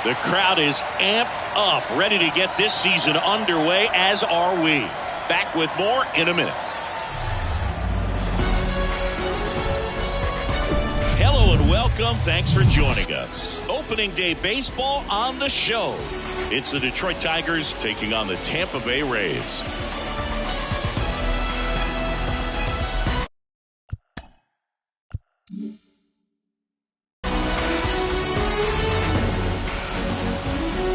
The crowd is amped up, ready to get this season underway, as are we. Back with more in a minute. Hello and welcome. Thanks for joining us. Opening day baseball on the show. It's the Detroit Tigers taking on the Tampa Bay Rays.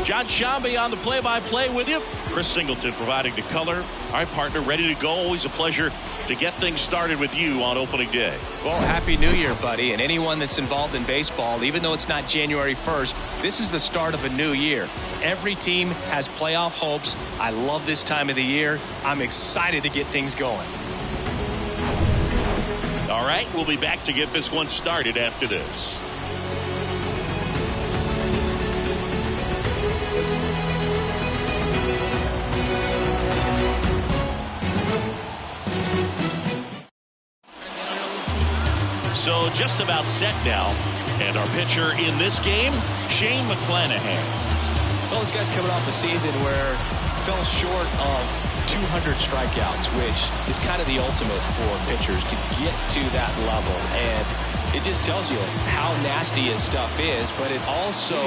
John Shambi on the play-by-play with you. Chris Singleton providing the color. All right, partner, ready to go. Always a pleasure to get things started with you on opening day. Well, Happy New Year, buddy. And anyone that's involved in baseball, even though it's not January 1st, this is the start of a new year. Every team has playoff hopes. I love this time of the year. I'm excited to get things going. All right, we'll be back to get this one started after this. So just about set now. And our pitcher in this game, Shane McClanahan. Well, this guy's coming off a season where he fell short of 200 strikeouts, which is kind of the ultimate for pitchers to get to that level. And it just tells you how nasty his stuff is, but it also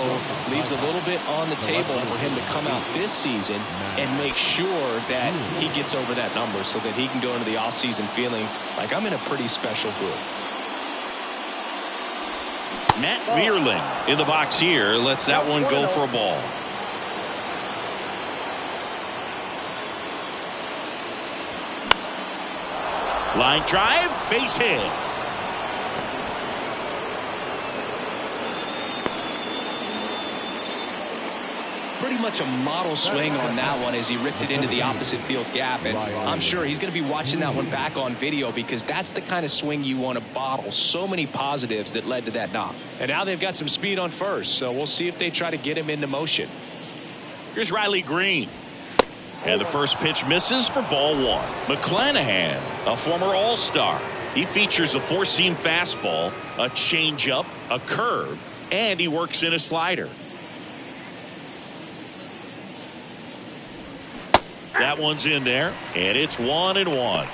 leaves a little bit on the table for him to come out this season and make sure that he gets over that number so that he can go into the offseason feeling like I'm in a pretty special group. Matt Vierling in the box here lets that one go for a ball. Line drive, base hit. Pretty much a model swing on that one as he ripped it into the opposite field gap, and I'm sure he's going to be watching that one back on video because that's the kind of swing you want to bottle. So many positives that led to that knock. And now they've got some speed on first, so we'll see if they try to get him into motion. Here's Riley Green. And the first pitch misses for ball one. McClanahan, a former All-Star. He features a four-seam fastball, a changeup, a curve, and he works in a slider. That one's in there, and it's 1-1.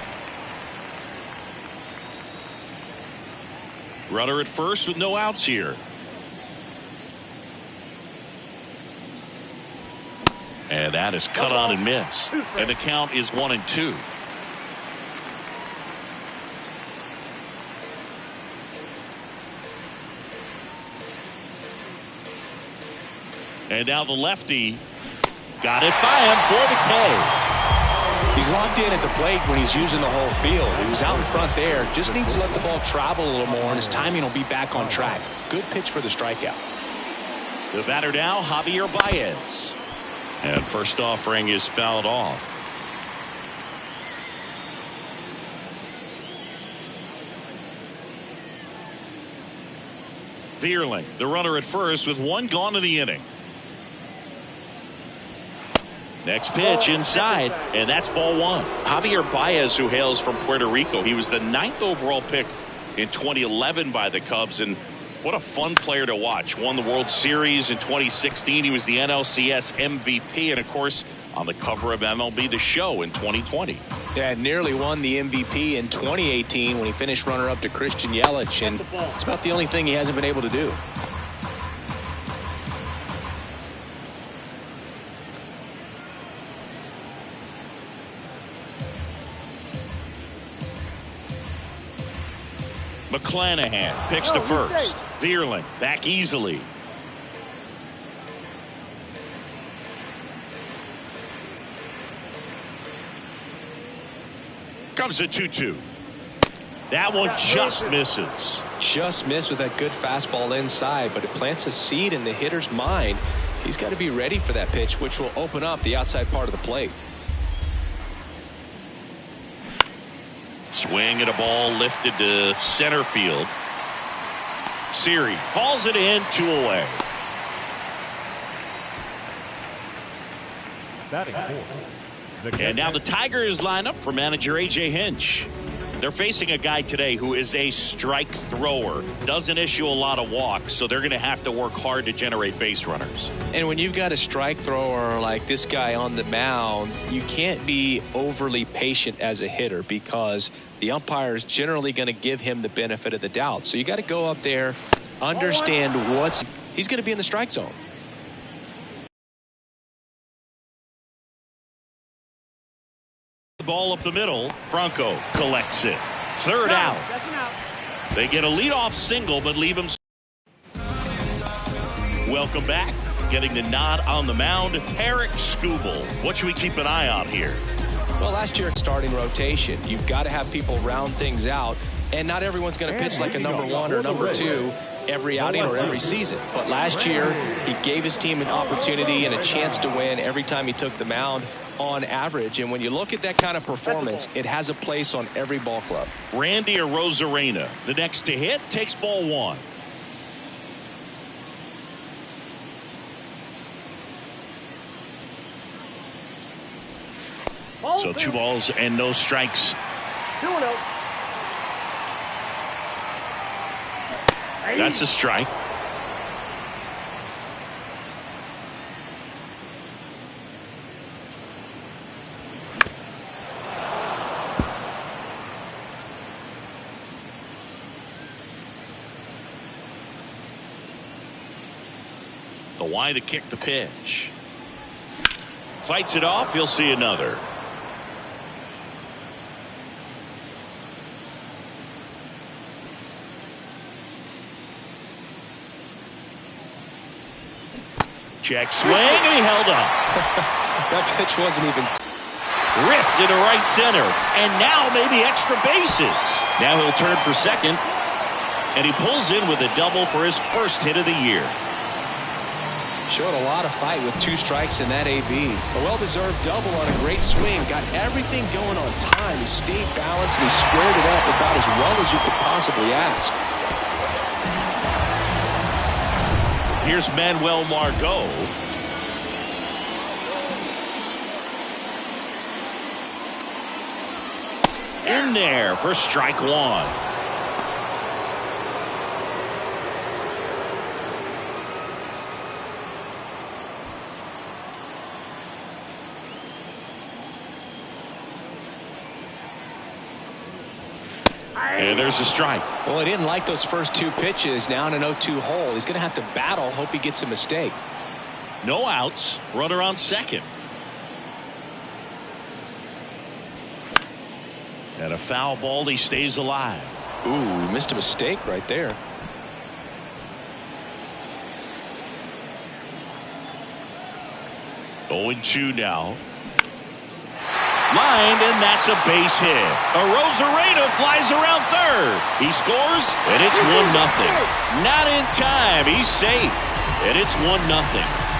Runner at first with no outs here. And that is cut on and missed. And the count is 1-2. And now the lefty got it by him for the K. He's locked in at the plate when he's using the whole field. He was out in front there. Just needs to let the ball travel a little more, and his timing will be back on track. Good pitch for the strikeout. The batter now, Javier Baez. And first offering is fouled off. Vierling, the runner at first with one gone in the inning. Next pitch inside, and that's ball one. Javier Baez, who hails from Puerto Rico, he was the 9th overall pick in 2011 by the Cubs, and what a fun player to watch. Won the World Series in 2016. He was the NLCS MVP, and of course on the cover of MLB The Show in 2020. Yeah, nearly won the MVP in 2018 when he finished runner-up to Christian Yelich, and it's about the only thing he hasn't been able to do. McClanahan picks to first. Vierling back easily. Comes the 2-2. That one just misses. Just missed with that good fastball inside, but it plants a seed in the hitter's mind. He's got to be ready for that pitch, which will open up the outside part of the plate. Swing and a ball lifted to center field. Siri hauls it in, 2 away. And now the Tigers line up for manager A.J. Hinch. They're facing a guy today who is a strike thrower, doesn't issue a lot of walks, so they're going to have to work hard to generate base runners. And when you've got a strike thrower like this guy on the mound, you can't be overly patient as a hitter because the umpire is generally going to give him the benefit of the doubt. So you got to go up there, understand he's going to be in the strike zone. The ball up the middle. Franco collects it. Third out. They get a leadoff single, but leave him. Welcome back. Getting the nod on the mound, Tarik Skubal. What should we keep an eye on here? Well, last year starting rotation, you've got to have people round things out, and not everyone's going to pitch like a number one or number two every outing or every season. But last year, he gave his team an opportunity and a chance to win every time he took the mound on average. And when you look at that kind of performance, it has a place on every ball club. Randy Arozarena, the next to hit, takes ball one. So 2 balls and no strikes. That's a strike. The Y to kick the pitch. Fights it off. You'll see another. Check swing, and he held up. That pitch wasn't even ripped into right center, and now maybe extra bases. Now he'll turn for second, and he pulls in with a double for his first hit of the year. Showed a lot of fight with 2 strikes in that AB. A well-deserved double on a great swing. Got everything going on time. He stayed balanced, and he squared it up about as well as you could possibly ask. Here's Manuel Margot. In there for strike one. And there's a strike. Well, he didn't like those first 2 pitches. Now in an 0-2 hole. He's going to have to battle. Hope he gets a mistake. No outs. Runner on second. And a foul ball. He stays alive. Ooh, missed a mistake right there. Oh, 0-2 now. Lined, and that's a base hit. Arozarena flies around third. He scores, and it's 1-0. Not in time. He's safe, and it's 1-0.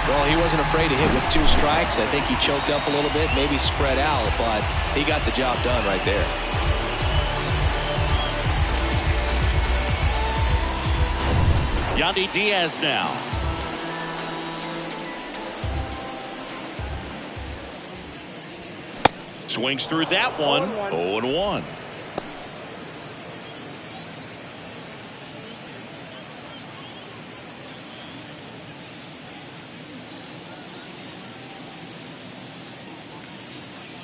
Well, he wasn't afraid to hit with 2 strikes. I think he choked up a little bit, maybe spread out, but he got the job done right there. Yandy Diaz now. Swings through that one. 0-1.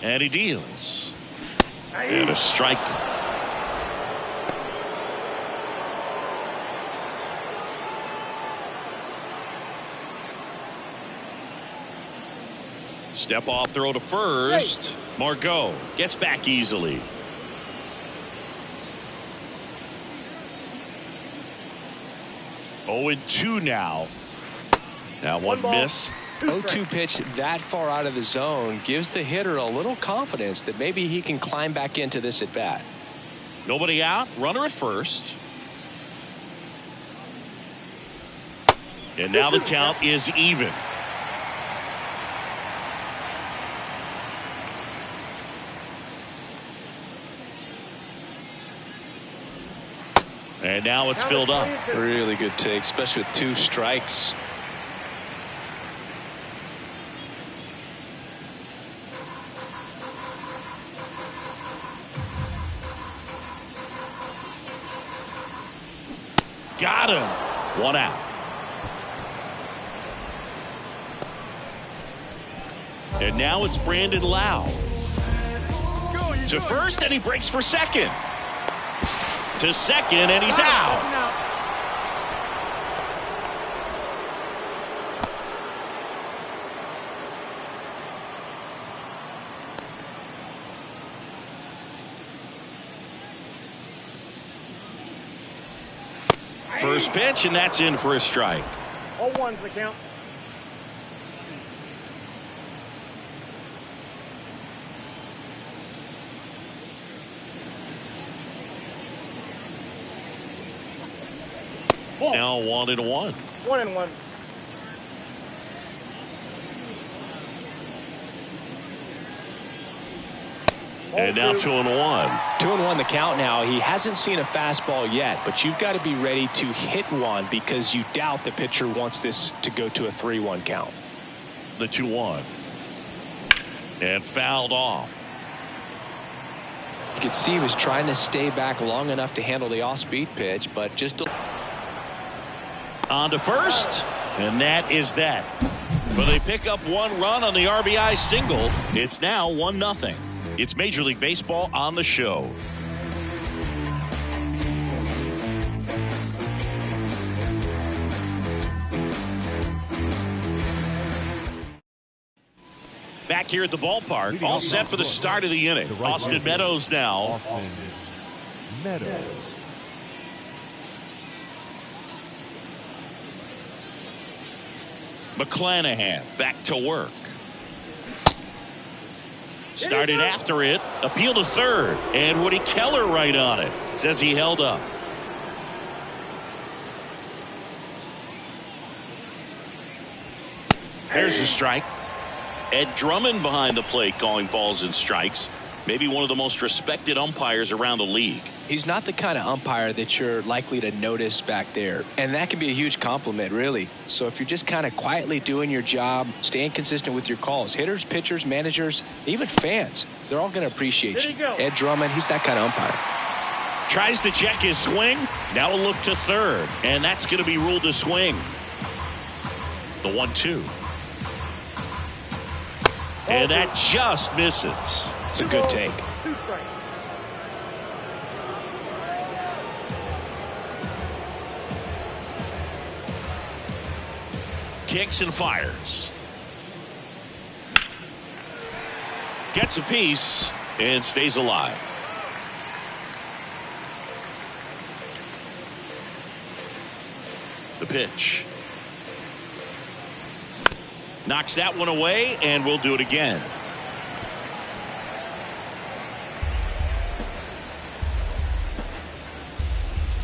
And he deals. And a strike. Step off throw to first. Margot gets back easily. Oh, 0-2 now. That one missed. 0-2 pitch that far out of the zone gives the hitter a little confidence that maybe he can climb back into this at bat. Nobody out. Runner at first. And now the count is even. And now it's filled up. Really good take, especially with 2 strikes. Got him. 1 out. And now it's Brandon Lau. To first, and he breaks for second. To second, and he's out. First pitch, and that's in for a strike. 0-1's the count. Now 1-1. 1-1. And now 2-1. 2-1 the count now. He hasn't seen a fastball yet, but you've got to be ready to hit one because you doubt the pitcher wants this to go to a 3-1 count. The 2-1. And fouled off. You could see he was trying to stay back long enough to handle the off-speed pitch, but just on to first, and that is that. But they pick up 1 run on the RBI single. It's now 1-0. It's Major League Baseball on the show. Back here at the ballpark, all set for the start of the inning. Austin Meadows now. Austin Meadows. McClanahan back to work. Started after it, appeal to third, and Woody Keller right on it. Says he held up. There's a strike. Ed Drummond behind the plate calling balls and strikes. Maybe one of the most respected umpires around the league. he's not the kind of umpire that you're likely to notice back there. And that can be a huge compliment, really. So if you're just kind of quietly doing your job, staying consistent with your calls, hitters, pitchers, managers, even fans, they're all going to appreciate you. Ed Drummond, he's that kind of umpire. Tries to check his swing. Now a look to third. And that's going to be ruled a swing. The 1-2. And that just misses. It's a good take. Kicks and fires. Gets a piece and stays alive. The pitch. Knocks that one away, and we'll do it again.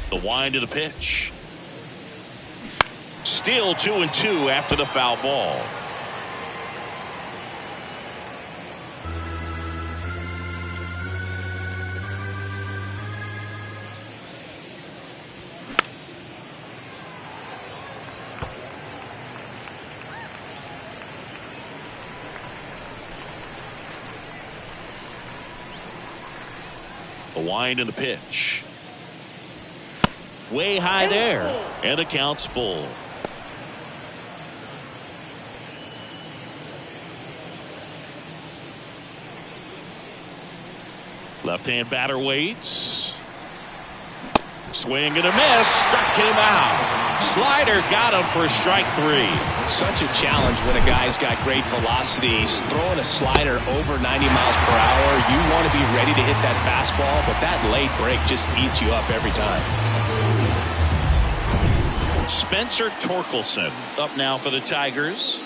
The wind of the pitch. Still 2-2 after the foul ball. The wind and the pitch. Way high there. And the count's full. Left-hand batter waits. Swing and a miss. Struck him out. Slider got him for strike three. Such a challenge when a guy's got great velocity. He's throwing a slider over 90 miles per hour. You want to be ready to hit that fastball, but that late break just eats you up every time. Spencer Torkelson up now for the Tigers.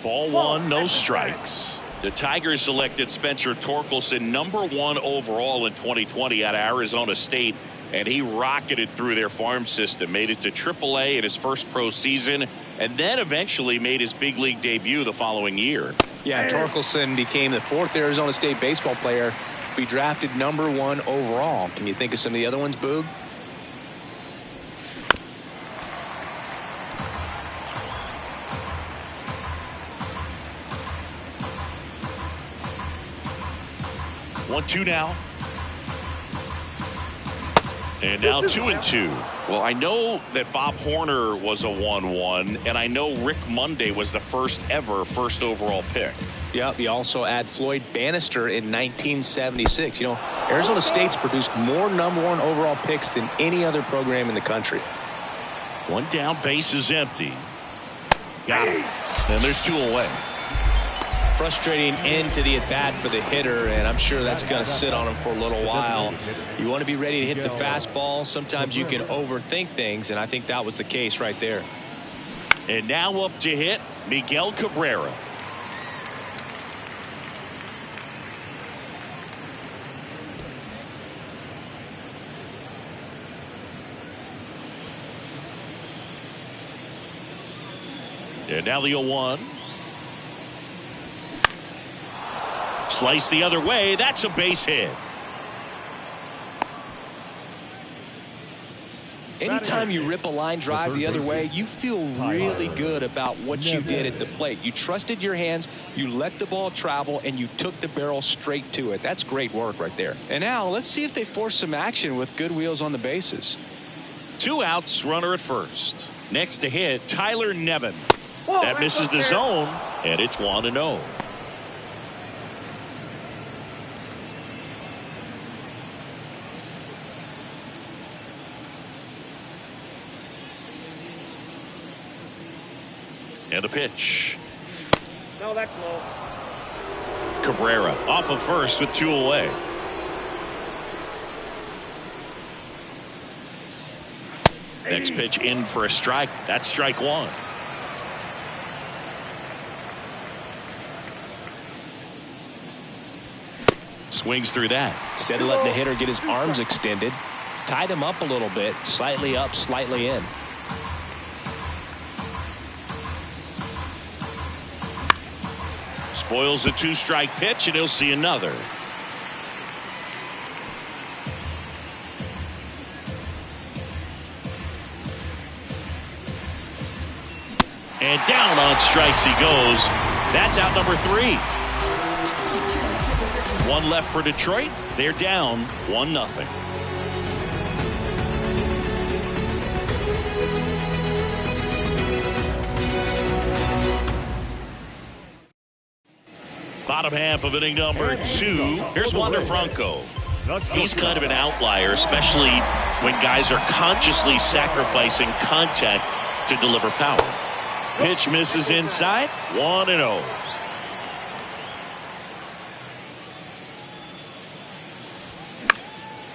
Ball one, no strikes. The Tigers selected Spencer Torkelson #1 overall in 2020 out of Arizona State, and he rocketed through their farm system, made it to AAA in his first pro season, and then eventually made his big league debut the following year. Yeah, Torkelson became the 4th Arizona State baseball player to be drafted #1 overall. Can you think of some of the other ones, Boog? One, two now. And now 2-2. Well, I know that Bob Horner was a 1-1, and I know Rick Monday was the first overall pick. Yep, you also add Floyd Bannister in 1976. You know, Arizona State's produced more #1 overall picks than any other program in the country. One down, base is empty. Got him. And there's 2 away. Frustrating end to the at-bat for the hitter, and I'm sure that's going to sit on him for a little while. You want to be ready to hit the fastball. Sometimes you can overthink things, and I think that was the case right there. And now up to hit, Miguel Cabrera. And now the 0-1. Slice the other way. That's a base hit. Anytime you rip a line drive the other way, you feel really good about what you did at the plate. You trusted your hands, you let the ball travel, and you took the barrel straight to it. That's great work right there. And now let's see if they force some action with good wheels on the bases. 2 outs, runner at first. Next to hit, Tyler Nevin. That misses the zone, and it's 1-0. And a pitch. No, that's low. Cabrera off of first with 2 away. Next pitch in for a strike. That's strike 1. Swings through that. Instead of letting the hitter get his arms extended, tied him up a little bit, slightly up, slightly in. Spoils the 2-strike pitch, and he'll see another. And down on strikes he goes. That's out number 3. 1 left for Detroit. They're down 1-0. Bottom half of inning number 2. Here's Wander Franco. He's kind of an outlier, especially when guys are consciously sacrificing contact to deliver power. Pitch misses inside. 1-0.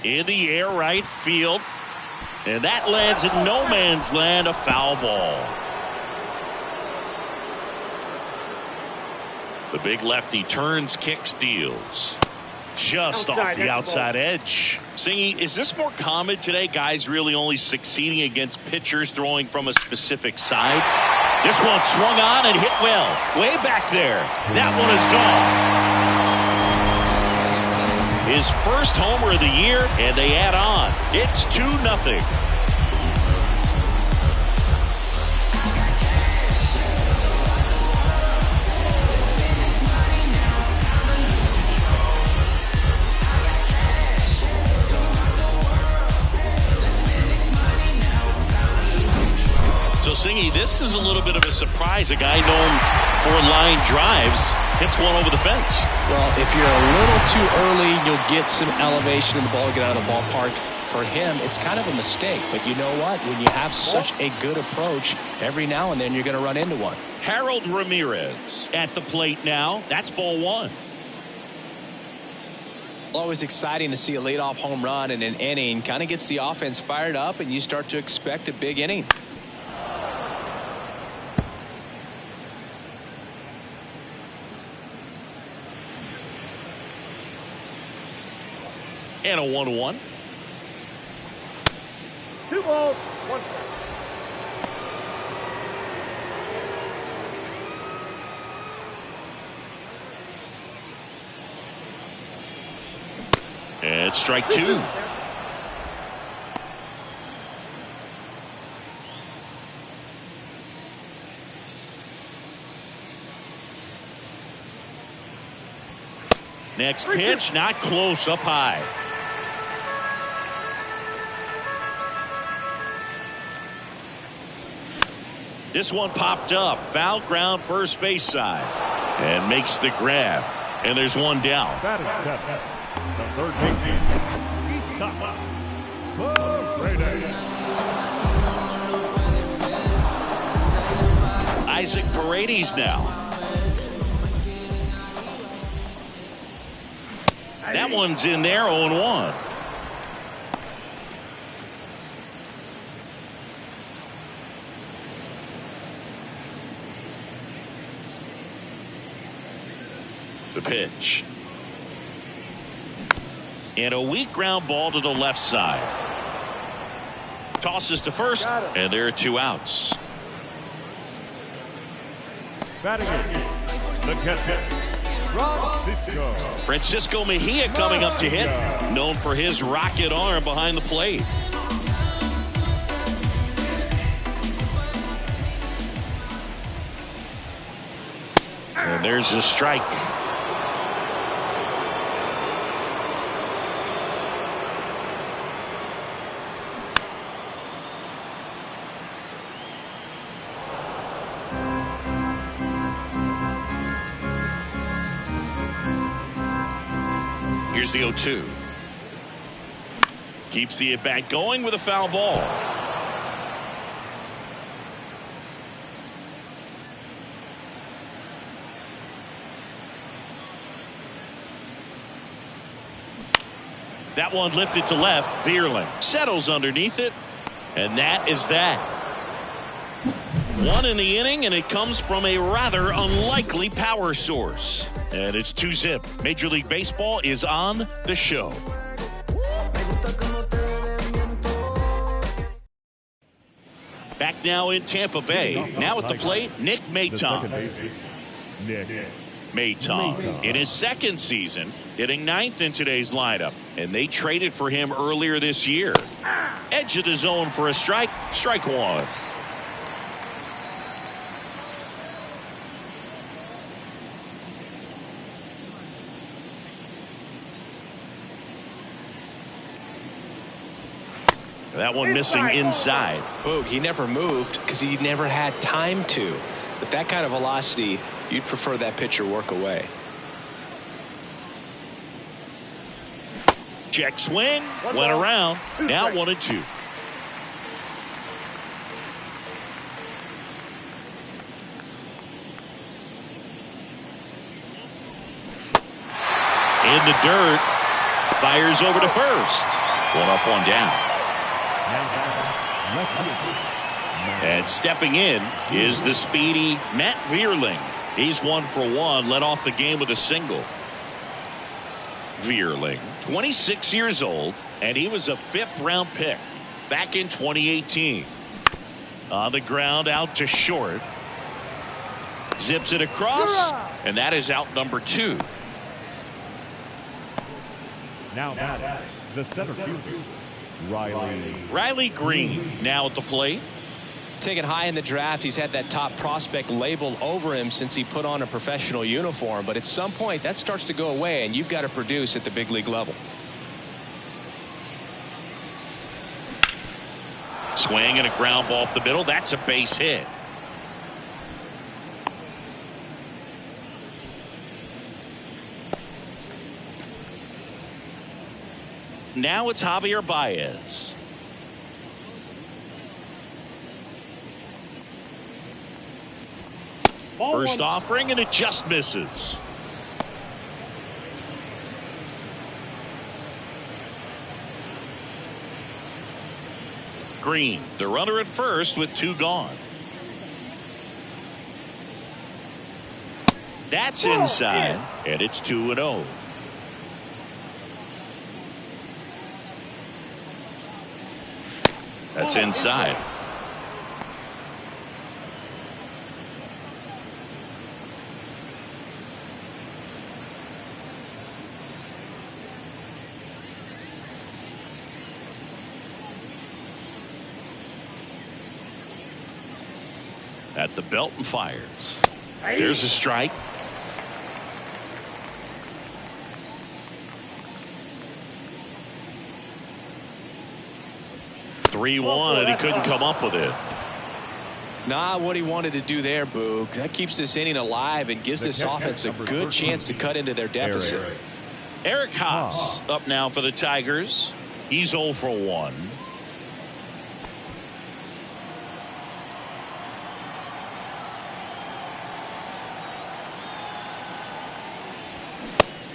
In the air, right field. And that lands in no man's land, a foul ball. The big lefty turns, kicks, deals. Just off the outside edge. Singy, is this more common today? Guys really only succeeding against pitchers throwing from a specific side? This one swung on and hit well. Way back there. That one is gone. His first homer of the year, and they add on. It's 2-0. So, Singy, this is a little bit of a surprise. A guy known for line drives hits one over the fence. Well, if you're a little too early, you'll get some elevation in the ball, get out of the ballpark. For him, it's kind of a mistake. But you know what? When you have such a good approach, every now and then you're going to run into one. Harold Ramirez at the plate now. That's ball 1. Always exciting to see a leadoff home run in an inning. Kind of gets the offense fired up, and you start to expect a big inning. And a 1-1. 2 balls, 1 strike. And strike 2. Next pitch, not close, up high. This one popped up. Foul ground first base side. And makes the grab. And there's one down. Batting seven. The third baseman, Isama Paredes. Isaac Paredes now. That one's in there, 0-1. The pitch. And a weak ground ball to the left side. Tosses to first, and there are 2 outs. Batting in, the catcher, Francisco Mejia coming up to hit, known for his rocket arm behind the plate. And there's the strike. Here's the 0-2. Keeps the at-bat going with a foul ball. That one lifted to left. Vierling settles underneath it. And that is that. 1 in the inning, and it comes from a rather unlikely power source. And it's 2-zip. Major League Baseball is on the show. Back now in Tampa Bay. Now at the plate, Nick Maton. Maton in his second season, hitting 9th in today's lineup. And they traded for him earlier this year. Edge of the zone for a strike. Strike 1. That one missing inside. Boog, he never moved because he never had time to. But that kind of velocity, you'd prefer that pitcher work away. Check swing. Went around. Now 1-2. In the dirt. Fires over to first. 1 up, 1 down. And stepping in is the speedy Matt Vierling. He's 1 for 1, led off the game with a single. Vierling, 26 years old, and he was a 5th-round pick back in 2018. On the ground, out to short. Zips it across, and that is out number 2. Now the center fielder, Riley Green now at the plate. Taken high in the draft, he's had that top prospect label over him since he put on a professional uniform. But at some point, that starts to go away, and you've got to produce at the big league level. Swing and a ground ball up the middle. That's a base hit. Now it's Javier Baez. First offering, and it just misses. Green, the runner at first with 2 gone. That's inside, and it's 2-0. That's inside. At the belt and fires. There's a strike. Three-1, and he couldn't come up with it. Not what he wanted to do there, Boog. That keeps this inning alive and gives this offense a good chance to cut into their deficit. Eric Haas up now for the Tigers. He's 0 for 1.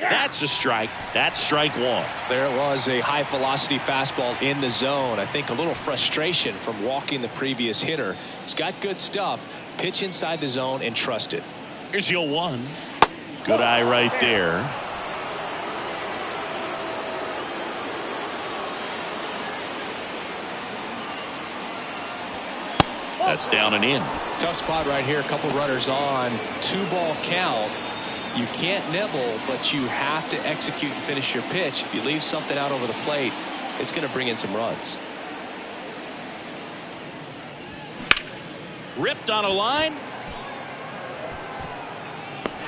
That's a strike. That's strike 1. There it was, a high velocity fastball in the zone. I think a little frustration from walking the previous hitter. He's got good stuff. Pitch inside the zone and trust it. Here's the 0-1. Good eye right there. That's down and in. Tough spot right here. A couple runners on. 2-ball count. You can't nibble, but you have to execute and finish your pitch. If you leave something out over the plate, it's going to bring in some runs. Ripped on a line.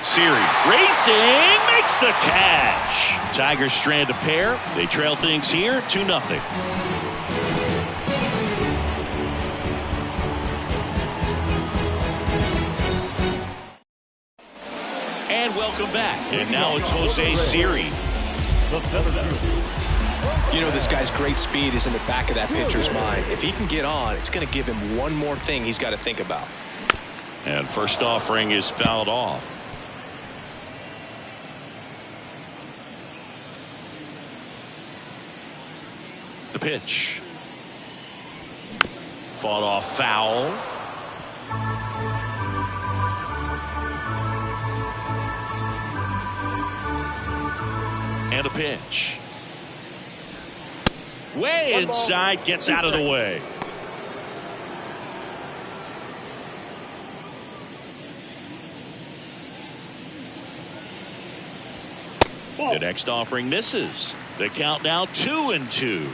Siri racing, makes the catch. Tigers strand a pair. They trail things here 2-0. And welcome back. And now it's Jose Siri. You know, this guy's great speed is in the back of that pitcher's mind. If he can get on, it's going to give him one more thing he's got to think about. And first offering is fouled off. The pitch. Fought off foul. And a pitch. Way inside, gets out of the way. The next offering misses. The count now 2-2.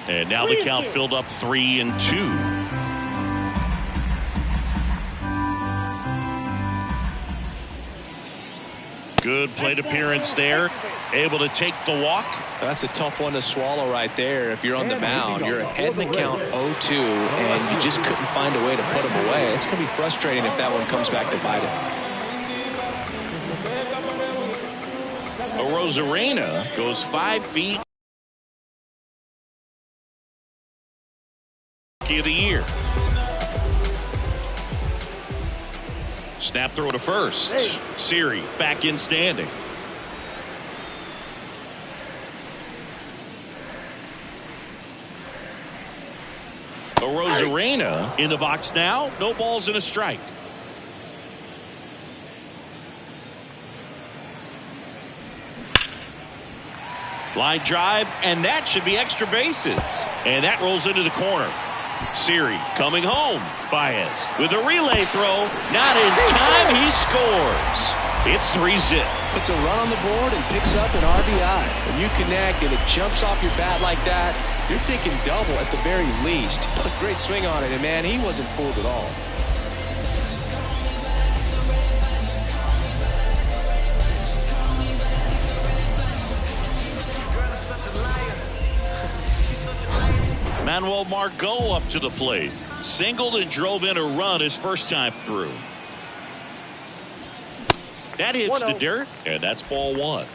And now the count filled up 3-2. Good plate appearance there. Able to take the walk. That's a tough one to swallow right there. If you're on the mound, you're ahead in the count 0-2, and you just couldn't find a way to put him away. It's going to be frustrating if that one comes back to bite him. Arozarena goes 5 feet. Rookie of the year. Snap throw to first. Siri back in standing. Arozarena in the box now. No balls and a strike. Line drive, and that should be extra bases. And that rolls into the corner. Siri coming home. Baez with a relay throw. Not in time. He scores. It's 3-0. Puts a run on the board and picks up an RBI. When you connect and it jumps off your bat like that, you're thinking double at the very least. Put a great swing on it, and man, he wasn't fooled at all. Manuel Margot up to the plate. Singled and drove in a run his first time through. That hits the dirt, and that's ball 1.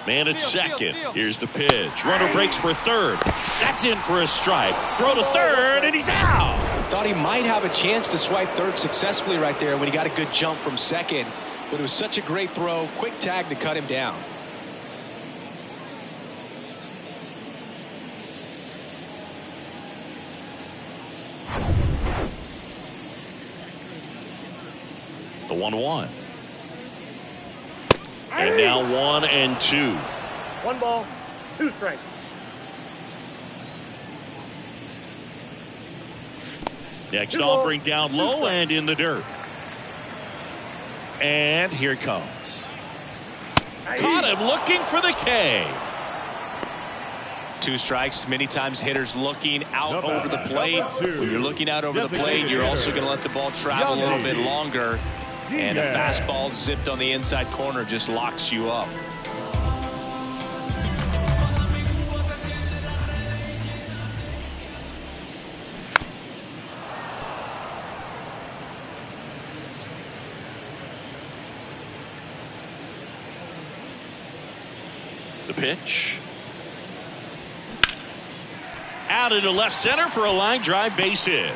Man at second. Here's the pitch. Runner breaks for third. That's in for a strike. Throw to third, and he's out. Thought he might have a chance to swipe third successfully right there when he got a good jump from second. But it was such a great throw. Quick tag to cut him down. The 1-1. And now 1-2. 1 ball, 2 strikes. Next offering down low and in the dirt. And here it comes. Caught him looking for the K. 2 strikes. Many times hitters looking out over the plate. Two. When you're looking out over the plate, you're also going to let the ball travel a little bit longer. And a fastball zipped on the inside corner just locks you up. The pitch. Out into left center for a line drive base hit.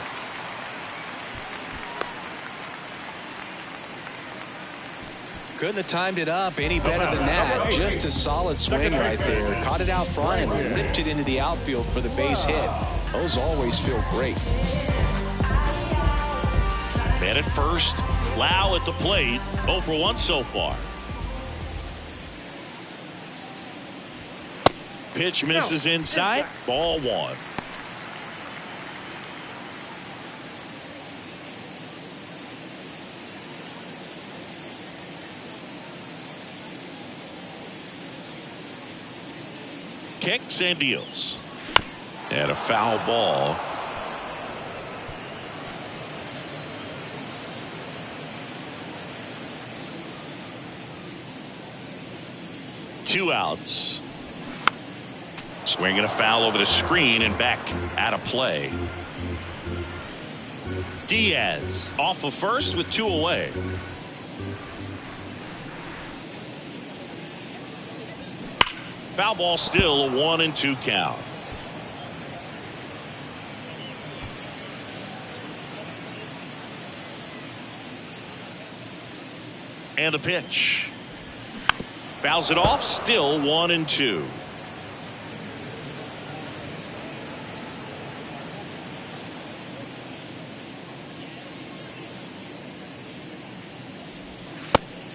Couldn't have timed it up any better than that. Just a solid swing right there. Caught it out front and ripped it into the outfield for the base hit. Those always feel great. Man at first. Lau at the plate. 0 for 1 so far. Pitch misses inside. Ball 1. Kicks and deals. And a foul ball. Two outs. Swinging a foul over the screen and back out of play. Diaz off of first with 2 away. Foul ball, still a 1-2 count. And the pitch. Fouls it off, still 1-2.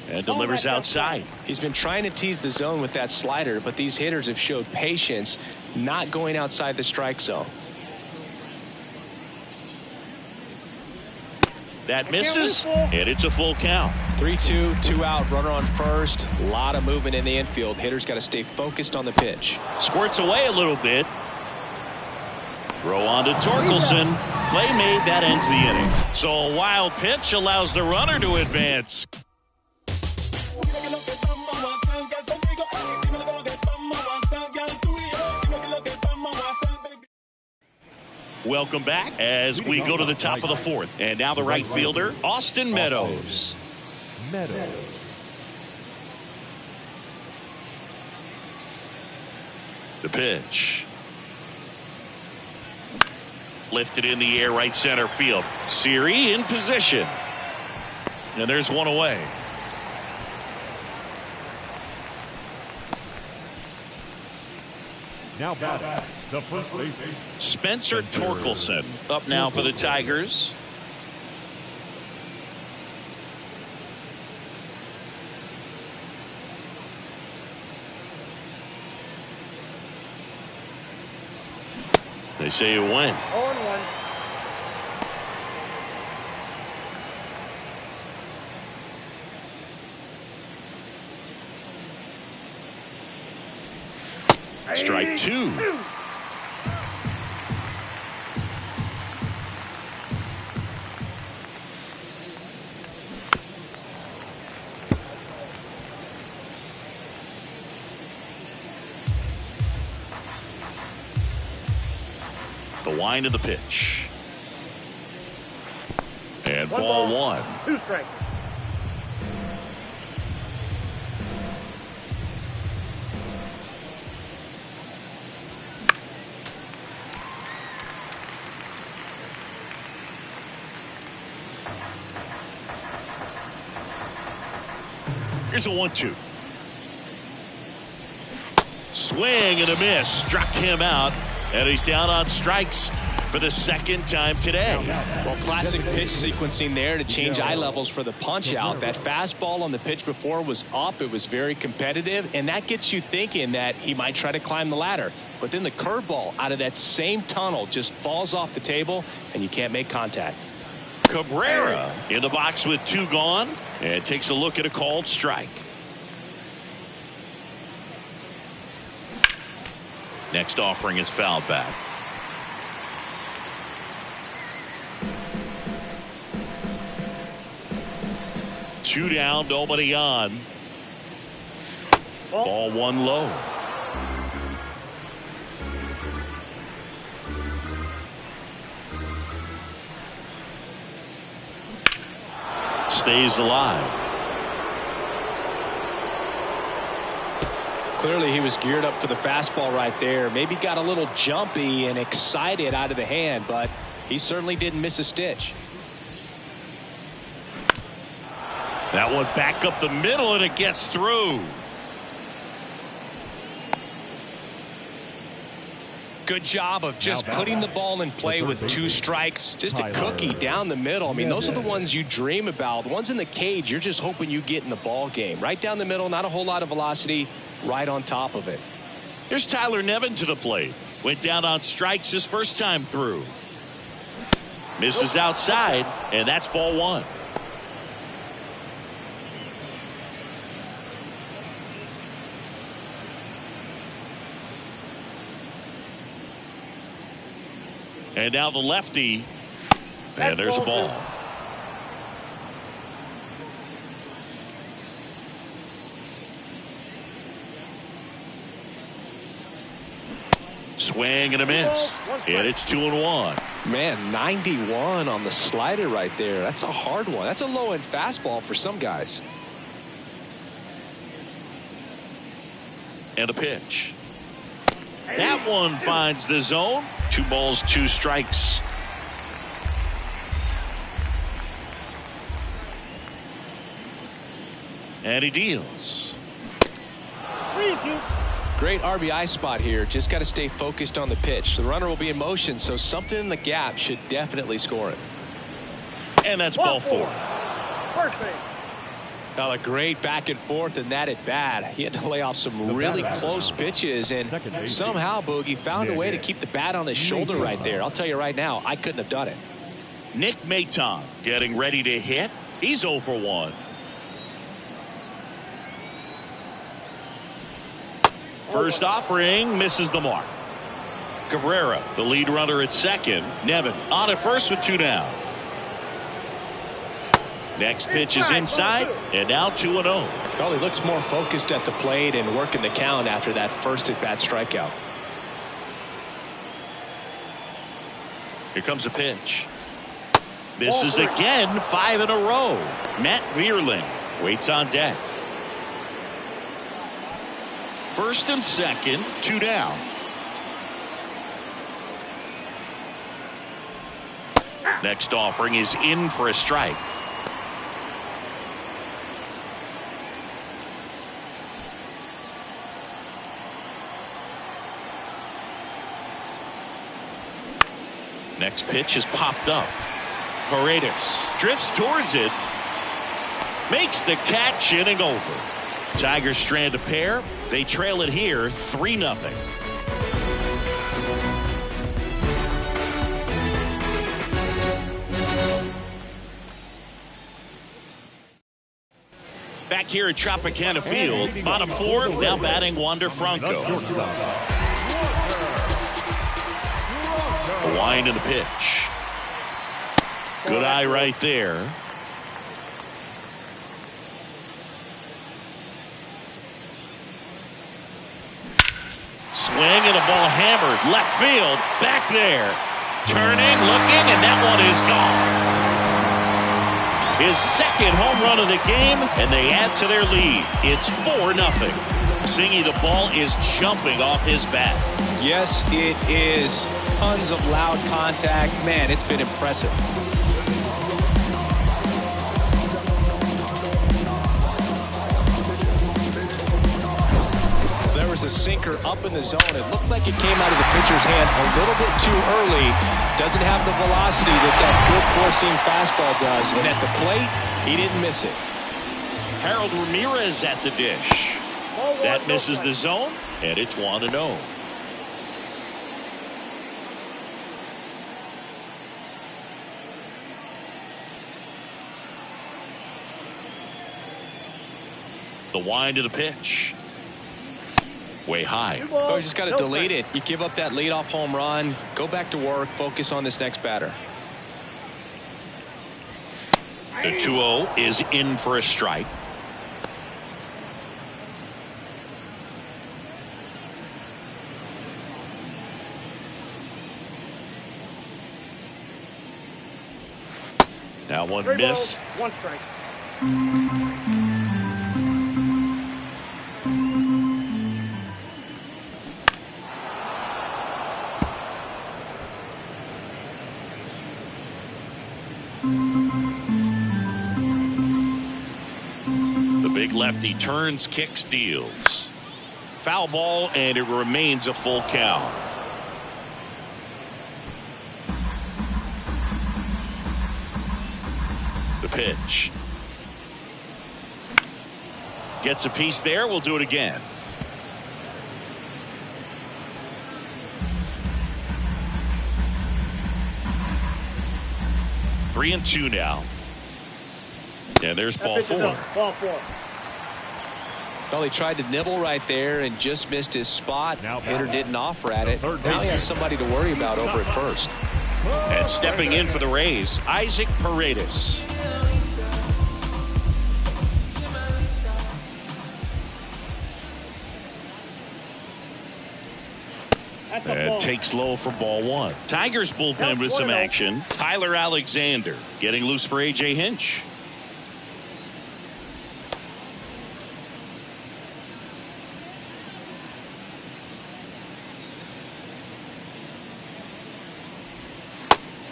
And delivers outside. He's been trying to tease the zone with that slider, but these hitters have showed patience, not going outside the strike zone. That misses, and it's a full count. 3-2, 2 out, runner on first. A lot of movement in the infield. Hitters got to stay focused on the pitch. Squirts away a little bit. Throw on to Torkelson. Play made, that ends the inning. So a wild pitch allows the runner to advance. Welcome back as we go to the top of the 4th. And now the right fielder, Austin Meadows. The pitch. Lifted in the air, right center field. Siri in position. And there's one away. Now batting, the first baseman, Spencer Torkelson up now for the Tigers. They say you win. 0-1. Strike 2. The wind of the pitch. And ball 1. 2 strikes. Here's a 1-2. Swing and a miss. Struck him out. And he's down on strikes for the 2nd time today. Well, classic pitch sequencing there to change eye levels for the punch out. That fastball on the pitch before was up. It was very competitive. And that gets you thinking that he might try to climb the ladder. But then the curveball out of that same tunnel just falls off the table and you can't make contact. Cabrera in the box with 2 gone and takes a look at a called strike. Next offering is fouled back. Two down, nobody on. Ball one low. Stays alive. Clearly he was geared up for the fastball right there. Maybe got a little jumpy and excited out of the hand, but he certainly didn't miss a stitch. That one back up the middle, and it gets through. Good job of just putting the ball in play with 2 strikes. Just a cookie down the middle. I mean, those are the ones you dream about. The ones in the cage, you're just hoping you get in the ball game. Right down the middle, not a whole lot of velocity, right on top of it. Here's Tyler Nevin to the plate. Went down on strikes his first time through. Misses outside, and that's ball one. And now the lefty. And there's a ball. Swing and a miss. And it's 2-1. Man, 91 on the slider right there. That's a hard one. That's a low-end fastball for some guys. And a pitch. That one finds the zone. 2 balls, 2 strikes. And he deals. Great RBI spot here. Just got to stay focused on the pitch. The runner will be in motion, so something in the gap should definitely score it. And that's ball 4. First base. Now a great back and forth in that at bat. He had to lay off some really close pitches, and somehow Boogie found a way to keep the bat on his shoulder right there. I'll tell you right now, I couldn't have done it. Nick Maton getting ready to hit. He's 0 for 1. First offering misses the mark. Cabrera, the lead runner at second. Nevin on at first with 2 down. Next pitch is inside, and now 2-0. Well, he looks more focused at the plate and working the count after that first at-bat strikeout. Here comes a pitch. Misses again, 5 in a row. Matt Vierling waits on deck. First and second, 2 down. Next offering is in for a strike. Next pitch is popped up. Paredes drifts towards it. Makes the catch, inning over. Tigers strand a pair. They trail it here 3-0. Back here at Tropicana Field, bottom 4, now batting Wander Franco. A wind in the pitch. Good eye right there. Swing and a ball hammered left field. Back there. Turning, looking, and that one is gone. His second home run of the game, and they add to their lead. It's 4-0. Singy, the ball is jumping off his bat. Yes, it is. Tons of loud contact. Man, it's been impressive. There was a sinker up in the zone. It looked like it came out of the pitcher's hand a little bit too early. Doesn't have the velocity that good four-seam fastball does. And at the plate, he didn't miss it. Harold Ramirez at the dish. That misses the zone, and it's 1-0. The wind of the pitch. way high. Oh, you just got to delete it. You give up that leadoff home run. Go back to work. Focus on this next batter. The 2-0 is in for a strike. That one missed. 1 strike. The big lefty turns, kicks, deals. Foul ball, and it remains a full count. The pitch. Gets a piece there. We'll do it again. Three and two now. And there's ball 4. Ball 4. Well, he tried to nibble right there and just missed his spot. Now Hitter didn't offer at it. third Now he baseman. has somebody to worry about over at first. And stepping in for the Rays, Isaac Paredes. That's a And ball. takes low for ball 1. Tigers bullpen with some action. Tyler Alexander getting loose for A.J. Hinch.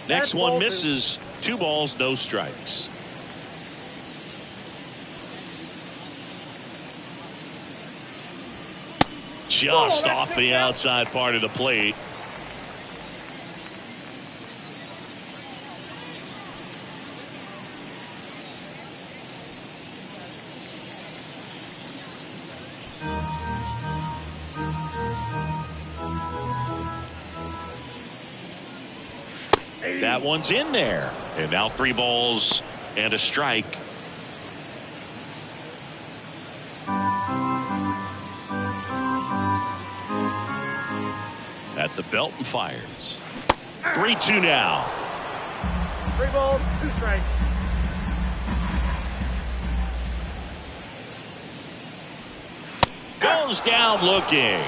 Next That one ball misses. 2 balls, no strikes. Just off the outside part of the plate. That one's in there. And now 3 balls and a strike. At the belt and fires. 3-2 now. 3 balls, 2 strikes. Goes down looking.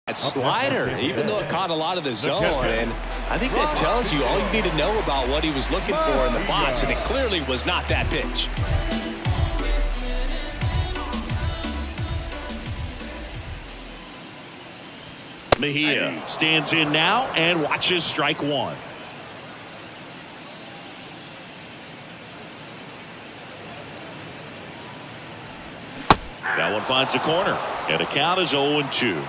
That slider, even though it caught a lot of the zone, and I think that tells you all you need to know about what he was looking for in the box, and it clearly was not that pitch. Mejia stands in now and watches strike 1. That one finds the corner, and the count is 0-2.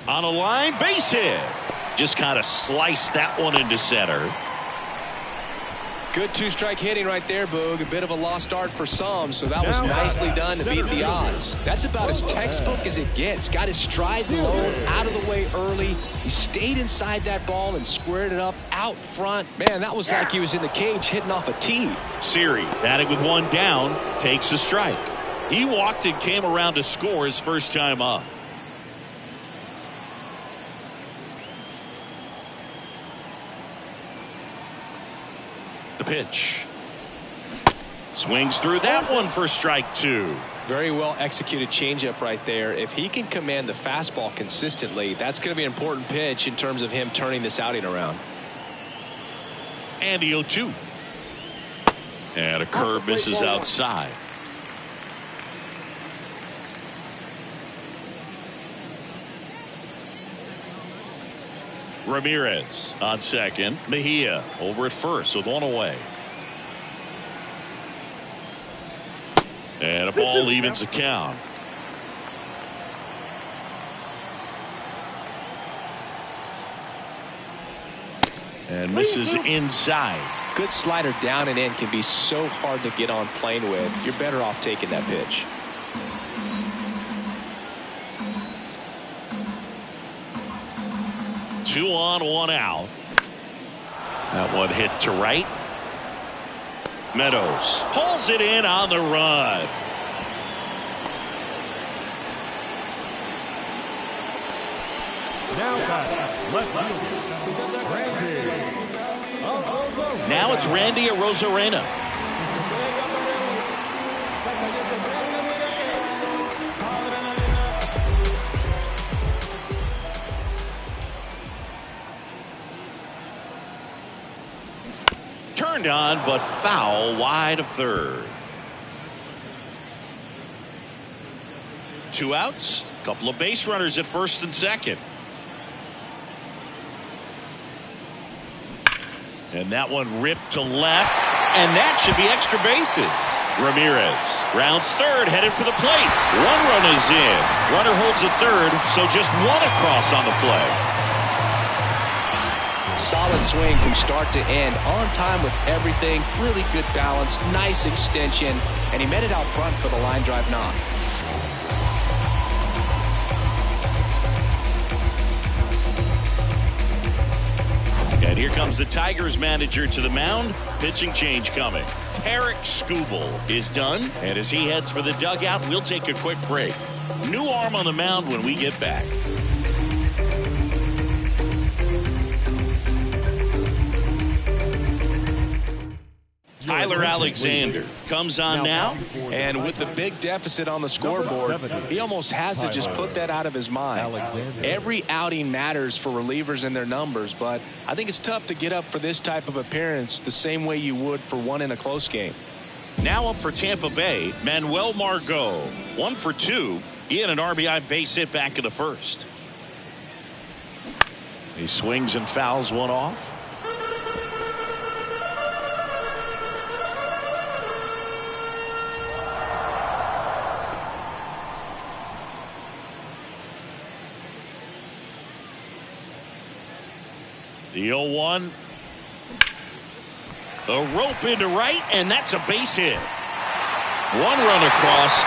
On a line, base hit. Just kind of sliced that one into center. Good 2-strike hitting right there, Boog. A bit of a lost start for some, so that was nicely done to beat the odds. That's about as textbook as it gets. Got his stride low, out of the way early. He stayed inside that ball and squared it up out front. Man, that was like he was in the cage hitting off a tee. Siri, batting with 1 down, takes a strike. He walked and came around to score his first time up. The pitch. Swings through that one for strike 2. Very well executed changeup right there. If he can command the fastball consistently, that's going to be an important pitch in terms of him turning this outing around. And the 0-2. And a curve misses outside. Ramirez on second. Mejia over at first with 1 away. And a ball evens the count. And misses inside. Good slider down and in can be so hard to get on plane with. You're better off taking that pitch. Two on, 1 out. That one hit to right. Meadows pulls it in on the run. Now it's Randy Arozarena. Turned on, but foul wide of third. 2 outs. Couple of base runners at first and second. And that one ripped to left, and that should be extra bases. Ramirez rounds third, headed for the plate. 1 run is in. Runner holds at third, so just 1 across on the play. Solid swing from start to end, on time with everything. Really good balance, nice extension, and he met it out front for the line drive knock. And here comes the Tigers manager to the mound. Pitching change coming. Tarik Skubal is done. And as he heads for the dugout, we'll take a quick break. New arm on the mound when we get back. Tyler Alexander comes on now. And with the big deficit on the scoreboard, he almost has to just put that out of his mind. Every outing matters for relievers and their numbers, but I think it's tough to get up for this type of appearance the same way you would for one in a close game. Now up for Tampa Bay, Manuel Margot. 1 for 2. He had an RBI base hit back in the first. He swings and fouls one off. The 0-1. A rope into right, and that's a base hit. 1 run across.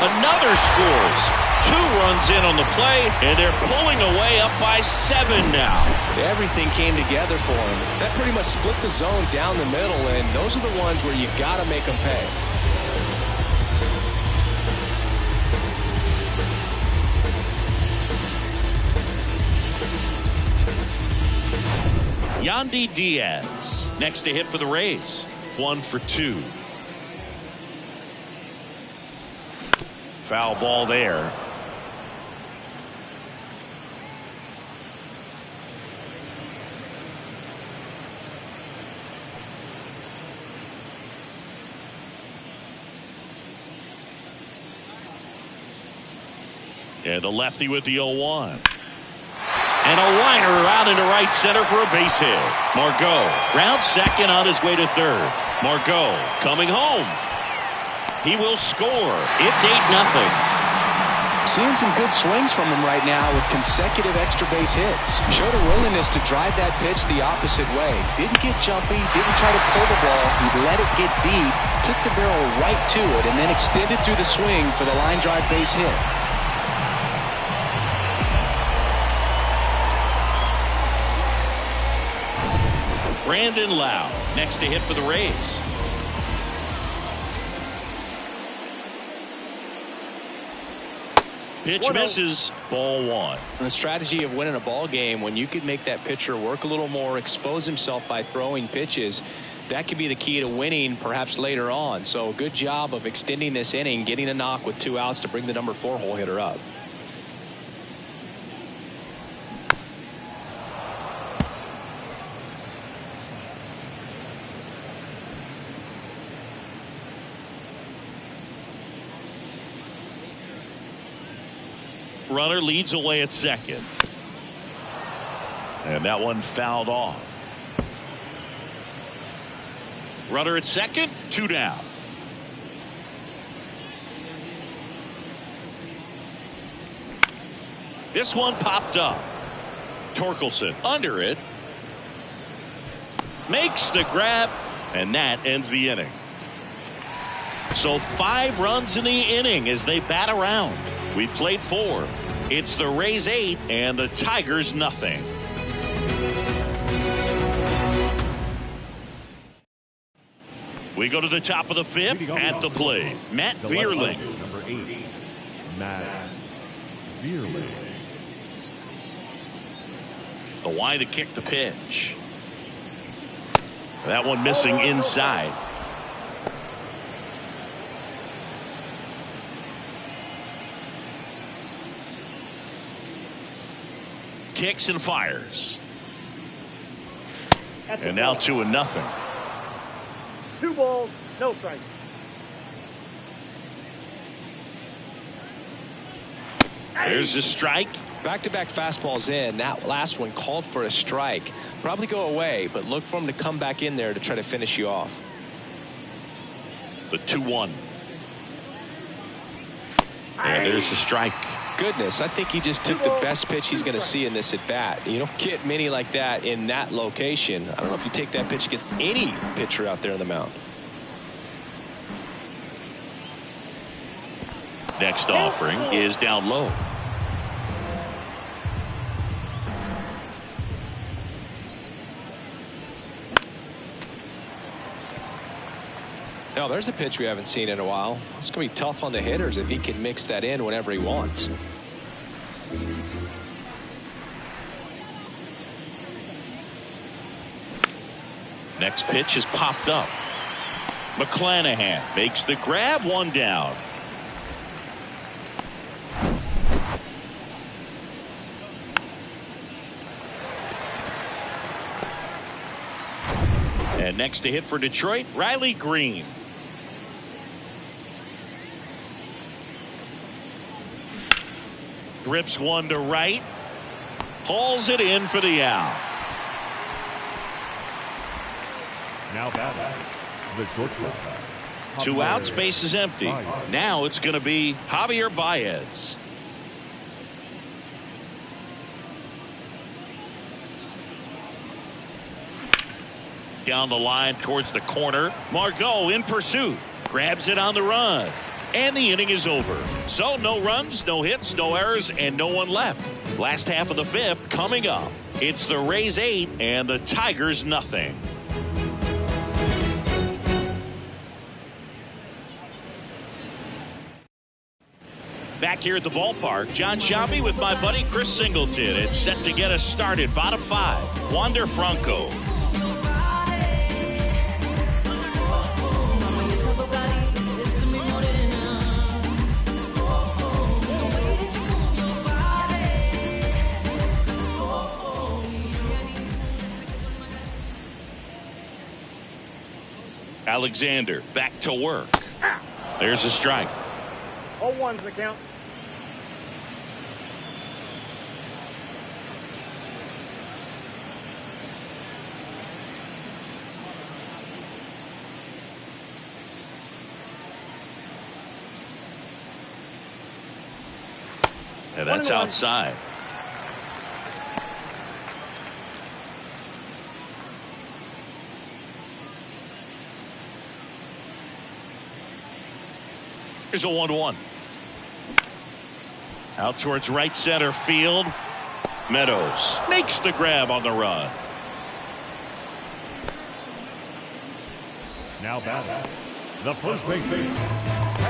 Another scores. 2 runs in on the play, and they're pulling away up by 7 now. Everything came together for him. That pretty much split the zone down the middle, and those are the ones where you got to make them pay. Yandy Diaz next to hit for the Rays. 1 for 2. Foul ball there. Yeah, the lefty with the 0-1. And a liner out into right center for a base hit. Margot rounds second on his way to third. Margot coming home. He will score. It's 8-0. Seeing some good swings from him right now with consecutive extra base hits. Showed a willingness to drive that pitch the opposite way. Didn't get jumpy, didn't try to pull the ball. He let it get deep, took the barrel right to it, and then extended through the swing for the line drive base hit. Brandon Lowe next to hit for the Rays. Pitch misses. Ball 1. The strategy of winning a ball game, when you could make that pitcher work a little more, expose himself by throwing pitches, that could be the key to winning perhaps later on. So good job of extending this inning, getting a knock with 2 outs to bring the number 4 hole hitter up. Runner leads away at second. And that one fouled off. Runner at second, 2 down. This one popped up. Torkelson under it. Makes the grab, and that ends the inning. So 5 runs in the inning as they bat around. We played 4. It's the Rays 8 and the Tigers nothing. We go to the top of the fifth. At the plate, Matt Vierling. Number 8, Matt Vierling. The Y to kick the pitch. That one missing inside. Kicks and fires. And now 2-0. 2 balls, no strikes. There's the strike. Back-to-back fastballs in. That last one called for a strike. Probably go away, but look for him to come back in there to try to finish you off. The 2-1. And there's the strike. Goodness, I think he just took the best pitch he's going to see in this at bat. You don't get many like that in that location. I don't know if you take that pitch against any pitcher out there on the mound. Next offering is down low. Now, there's a pitch we haven't seen in a while. It's going to be tough on the hitters if he can mix that in whenever he wants. Next pitch is popped up. McClanahan makes the grab, 1 down. And next to hit for Detroit, Riley Green. Drips one to right. Hauls it in for the out. Now batting, the shortstop. 2 outs, base is empty. Now it's going to be Javier Baez. Down the line towards the corner. Margot in pursuit. Grabs it on the run. And the inning is over. So no runs, no hits, no errors, and no one left. Last half of the fifth coming up. It's the Rays 8 and the Tigers nothing. Back here at the ballpark, John Sciambi with my buddy Chris Singleton. It's set to get us started. Bottom 5, Wander Franco. Alexander back to work. There's a strike. 0-1's the count. And that's outside. Here's a 1-1. Out towards right center field. Meadows makes the grab on the run. Now batting, the first baseman,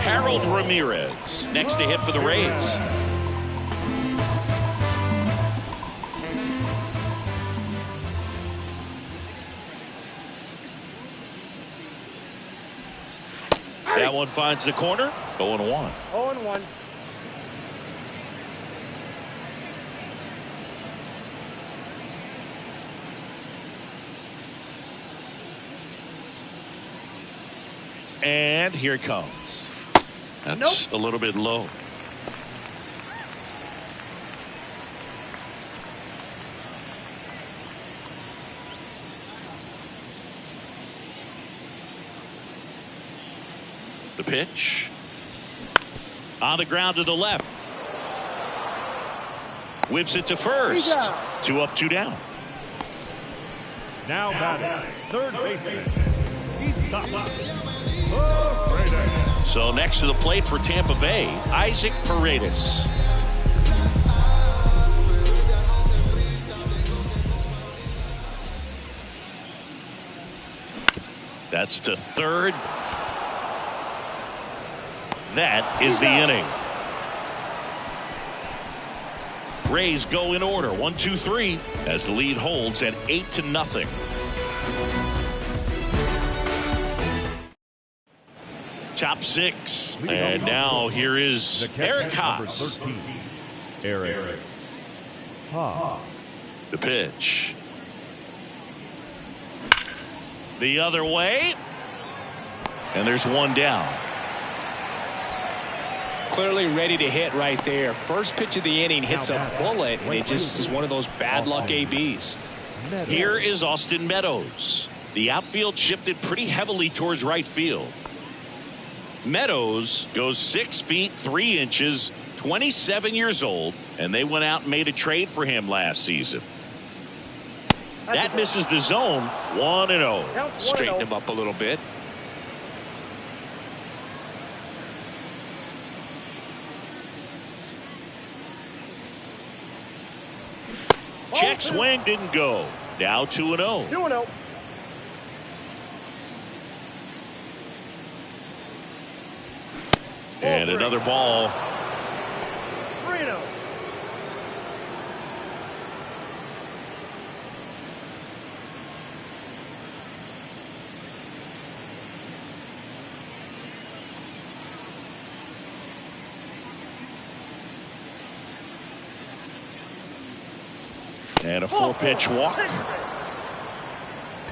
Harold Ramirez next to hit for the Rays. That one finds the corner. 0-1. 0-1. And here it comes. That's a little bit low. The pitch. On the ground to the left. Whips it to first. 2 up, 2 down. now batting, third baseman, So next to the plate for Tampa Bay, Isaac Paredes. That's to third. That is the inning. Rays go in order 1-2-3 as the lead holds at 8-0. Top six, and now here is Eric Haas. Eric Haas. The pitch. The other way. And there's one down. Clearly ready to hit right there. First pitch of the inning hits a bullet, and it just is one of those bad luck ABs. Here is Austin Meadows. The outfield shifted pretty heavily towards right field. Meadows goes 6 feet 3 inches, 27 years old, and they went out and made a trade for him last season. That misses the zone. 1-0. Straighten him up a little bit. Check swing didn't go. Now 2-0. 2-0. And another ball. 3-0. And a 4-pitch walk.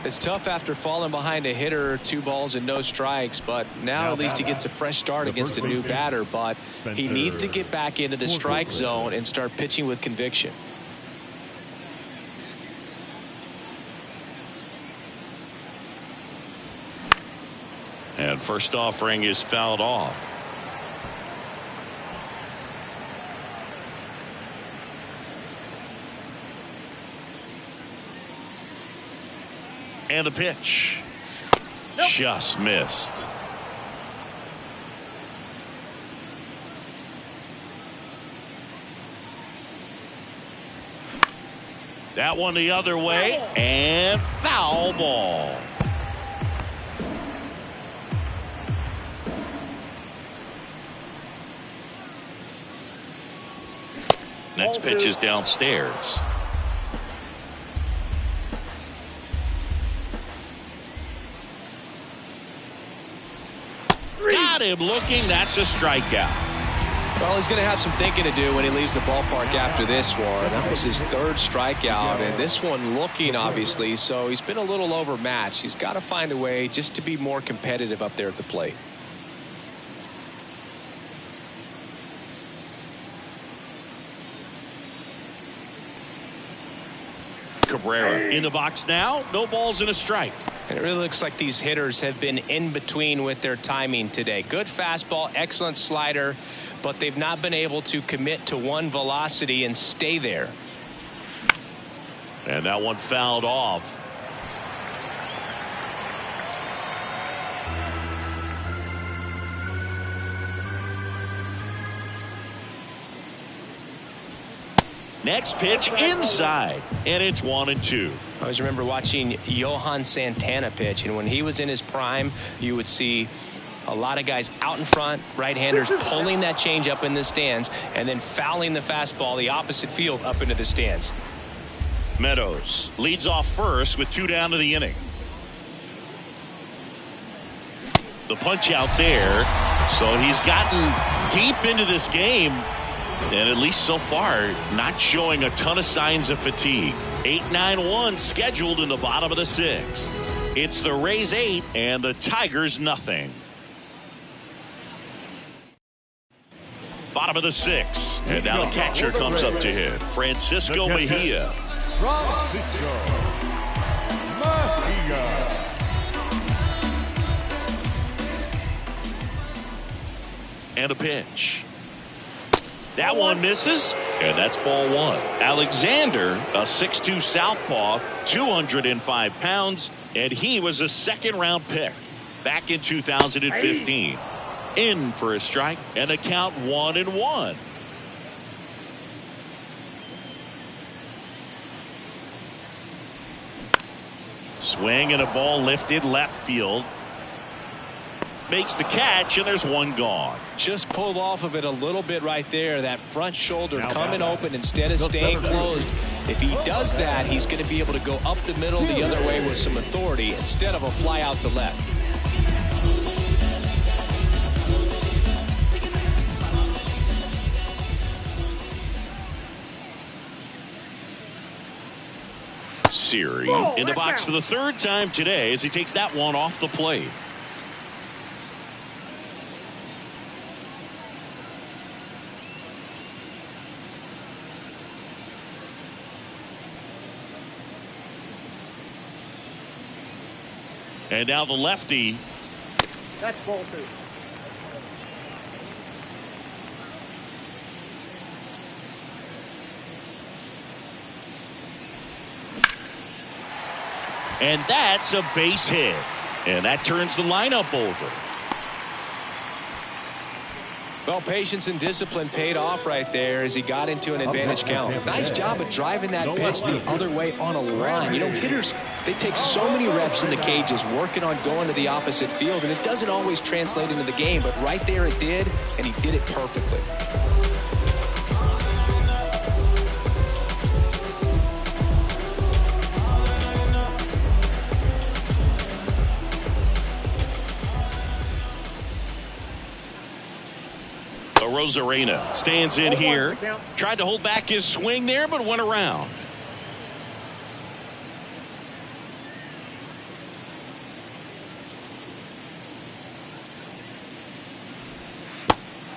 It's tough after falling behind a hitter, 2 balls and no strikes, but now at least he gets a fresh start against a new batter, but he needs to get back into the strike zone and start pitching with conviction. And first offering is fouled off. And the pitch. Just missed. That one the other way, and foul ball. Next pitch is downstairs. Got him looking. That's a strikeout. Well, he's going to have some thinking to do when he leaves the ballpark after this one. That was his 3rd strikeout, and this one looking, obviously, so he's been a little overmatched. He's got to find a way just to be more competitive up there at the plate. Cabrera in the box now. No balls and a strike. And it really looks like these hitters have been in between with their timing today. Good fastball, excellent slider, but they've not been able to commit to one velocity and stay there. And that one fouled off. Next pitch inside, and it's 1-2. I always remember watching Johan Santana pitch, and when he was in his prime, you would see a lot of guys out in front, right-handers pulling that change up in the stands, and then fouling the fastball the opposite field up into the stands. Meadows leads off first with 2 down to the inning. The punch out there, so he's gotten deep into this game. And at least so far, not showing a ton of signs of fatigue. 8-9-1 scheduled in the bottom of the 6th. It's the Rays 8 and the Tigers nothing. Bottom of the 6th. And now the catcher comes up to hit. Francisco Mejia. Francisco Mejia. And a pitch. That one misses, and that's ball 1. Alexander, a 6'2 southpaw, 205 pounds, and he was a 2nd-round pick back in 2015. In for a strike, and a count 1-1. Swing and a ball lifted left field. Makes the catch, and there's one gone. Just pulled off of it a little bit right there. That front shoulder coming open instead of staying closed. If he does that, he's going to be able to go up the middle the other way with some authority instead of a fly out to left. Siri in the box for the third time today as he takes that one off the plate. And now the lefty. That's ball 2. And that's a base hit. And that turns the lineup over. Well, patience and discipline paid off right there as he got into an advantage count. Nice job of driving that pitch the other way on a line. You know, hitters, they take so many reps in the cages working on going to the opposite field, and it doesn't always translate into the game, but right there it did, and he did it perfectly. Rosarena stands in here. Tried to hold back his swing there, but went around.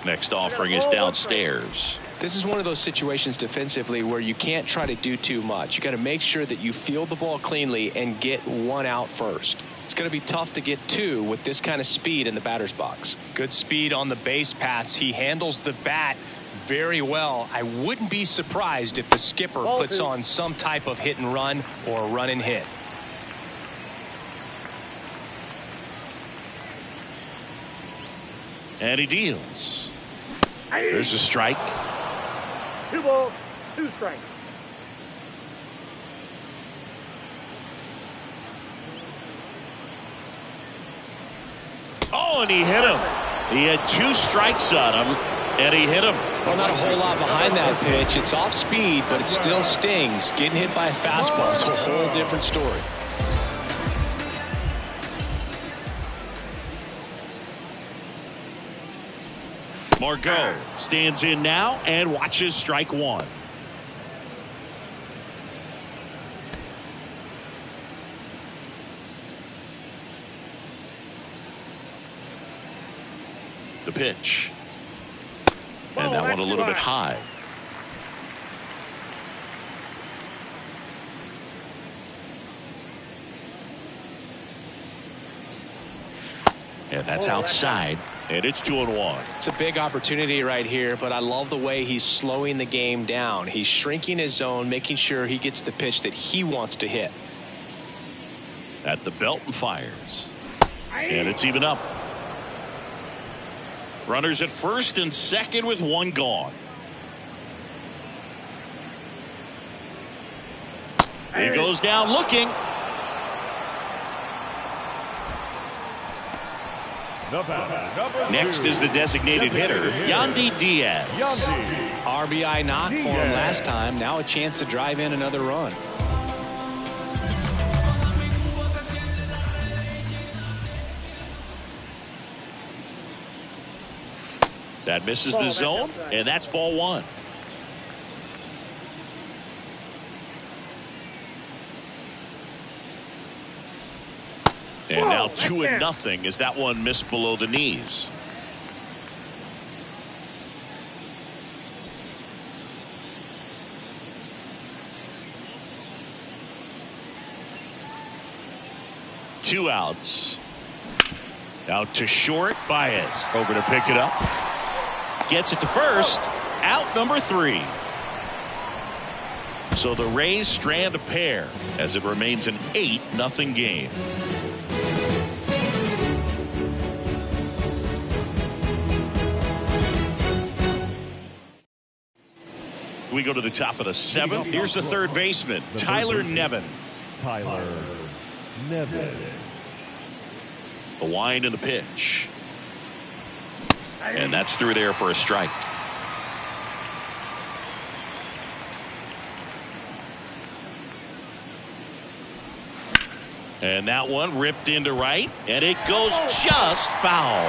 Next offering is downstairs. This is one of those situations defensively where you can't try to do too much. You got to make sure that you field the ball cleanly and get one out first. It's going to be tough to get two with this kind of speed in the batter's box. Good speed on the base pass. He handles the bat very well. I wouldn't be surprised if the skipper puts on some type of hit and run or run and hit. And he deals. There's a strike. 2 balls, 2 strikes. Oh, and he hit him. He had 2 strikes on him, and he hit him. Well, not a whole lot behind that pitch. It's off speed, but it still stings. Getting hit by a fastball is a whole different story. Margot stands in now and watches strike 1. The pitch. And that one a little bit high. And that's outside. And it's 2-1. It's a big opportunity right here, but I love the way he's slowing the game down. He's shrinking his zone, making sure he gets the pitch that he wants to hit. At the belt and fires. And it's even up. Runners at first and second with 1 gone. He goes down looking. Next is the designated hitter, Yandy Diaz. RBI knock for him last time. Now a chance to drive in another run. That misses the zone, and that's ball 1. And now 2-0 as that one missed below the knees. Two outs. Out to short. Baez over to pick it up. Gets it to first. Out number 3. So the Rays strand a pair as it remains an 8-0 game. We go to the top of the 7th. Here's the third baseman, Tyler Nevin. Tyler Nevin. The wind and the pitch. And that's through there for a strike. And that one ripped into right, and it goes just foul.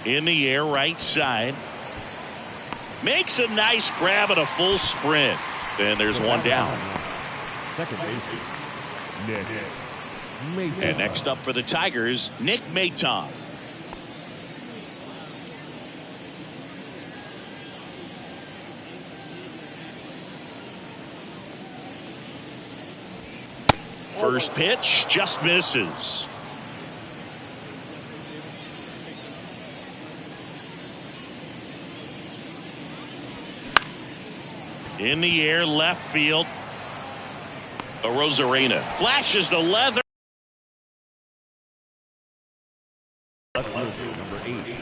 In the air, right side. Makes a nice grab and a full sprint. And there's one down. Second baseman, Nick Maton. And next up for the Tigers, Nick Maton. First pitch just misses. In the air, left field. Arozarena flashes the leather. Left field, number 8,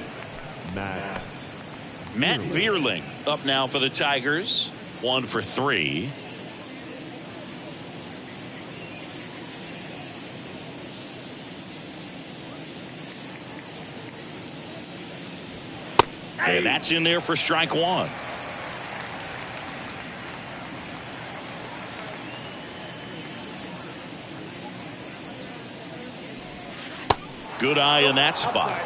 Matt Vierling up now for the Tigers. 1 for 3. And that's in there for strike 1. Good eye in that spot.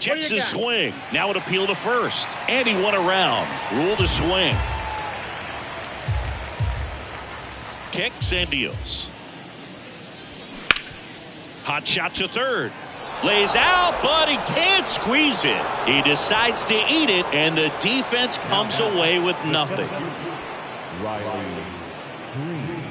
Checks his swing. Now an appeal to first. And he won around. Ruled a swing. Kicks and deals. Hot shot to third. Lays out, but he can't squeeze it. He decides to eat it, and the defense comes away with nothing. Riley Green.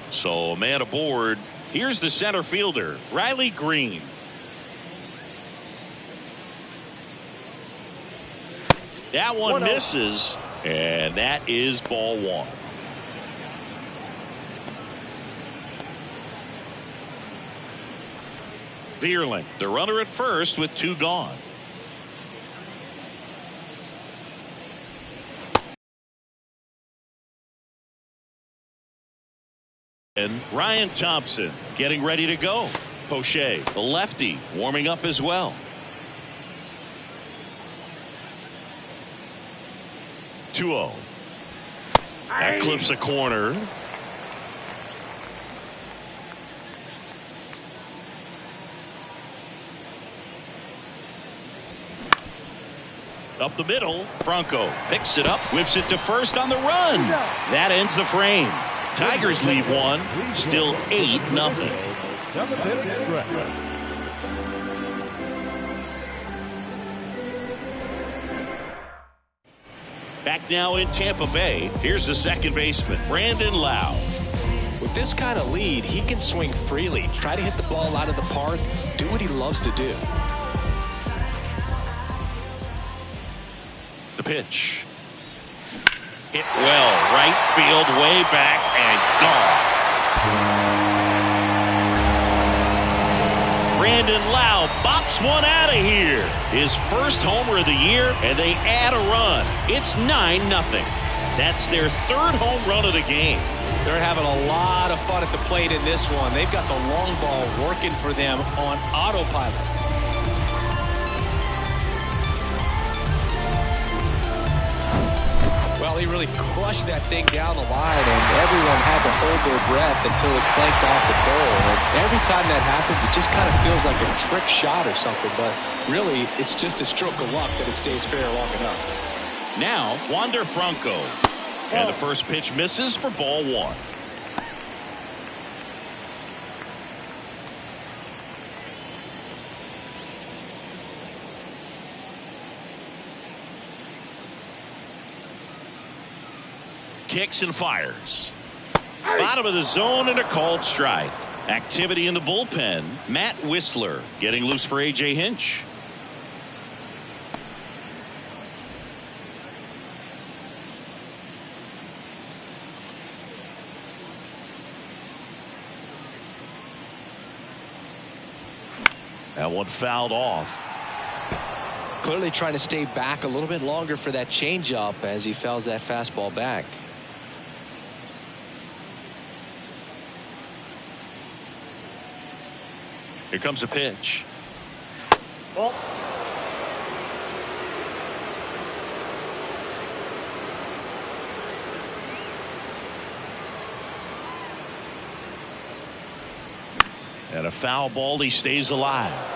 So a man aboard. Here's the center fielder, Riley Green. That one misses, and that is ball 1. Vierling, the runner at first with 2 gone. And Ryan Thompson getting ready to go. Poche, the lefty, warming up as well. 2-0. That clips a corner. Up the middle, Franco picks it up, whips it to first on the run. That ends the frame. Tigers lead 1, still 8-0. Back now in Tampa Bay, here's the second baseman, Brandon Lowe. With this kind of lead, he can swing freely, try to hit the ball out of the park, do what he loves to do. The pitch. Hit well, right field, way back, and gone. Brandon Lowe bops one out of here. His first homer of the year, and they add a run. It's 9-0. That's their 3rd home run of the game. They're having a lot of fun at the plate in this one. They've got the long ball working for them on autopilot. Well, he really crushed that thing down the line, and everyone had to hold their breath until it clanked off the pole. And every time that happens, it just kind of feels like a trick shot or something, but really, it's just a stroke of luck that it stays fair long enough. Now, Wander Franco. And the first pitch misses for ball 1. Kicks and fires. Bottom of the zone and a called strike. Activity in the bullpen. Matt Wisler getting loose for A.J. Hinch. That one fouled off. Clearly trying to stay back a little bit longer for that changeup as he fouls that fastball back. Here comes the pitch. Ball. And a foul ball. He stays alive.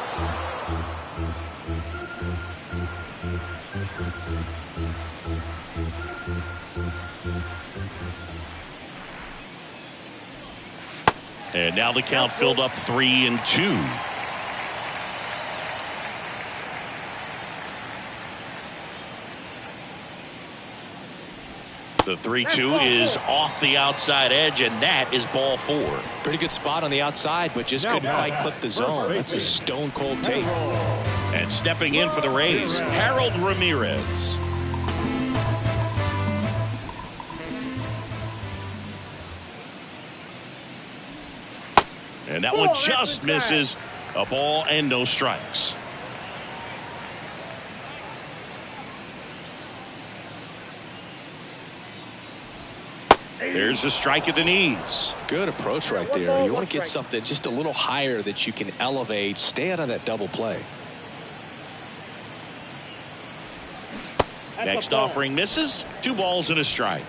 And now the count filled up 3-2. The 3-2 is off the outside edge, and that is ball 4. Pretty good spot on the outside, but just couldn't quite clip the zone. That's a stone cold take. And stepping in for the Rays, Harold Ramirez. And that one just misses. A ball and no strikes. There's a strike at the knees. Good approach right there. You want to get something just a little higher that you can elevate. Stay out of that double play. Next offering misses. 2 balls and a strike.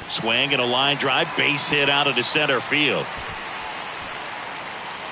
Swing and a line drive, base hit out of the center field.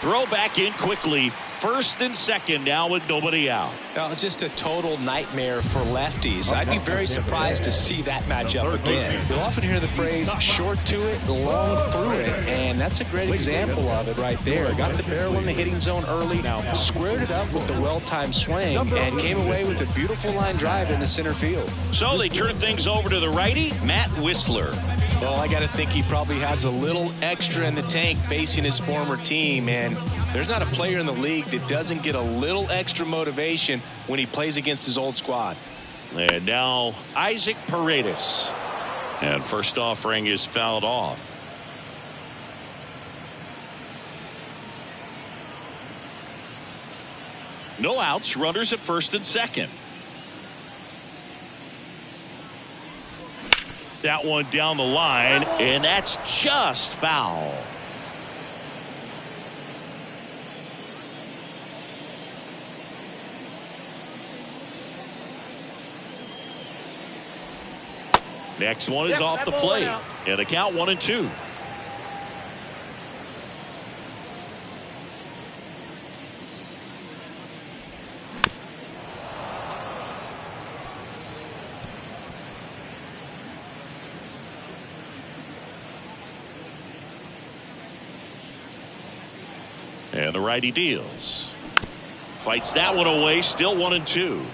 Throw back in quickly. First and second now with nobody out. Just a total nightmare for lefties. I'd be very surprised to see that matchup again. You'll often hear the phrase short to it, long through it, and that's a great example of it right there. Got the barrel in the hitting zone early, squared it up with the well-timed swing, and came away with a beautiful line drive in the center field. So they turn things over to the righty, Matt Wisler. Well, I got to think he probably has a little extra in the tank facing his former team, and there's not a player in the league that doesn't get a little extra motivation when he plays against his old squad. And now Isaac Paredes. And first offering is fouled off. No outs, runners at first and second. That one down the line, and that's just foul. Next one is off the plate, and the count 1-2. And the righty deals. Fights that one away, still 1-2.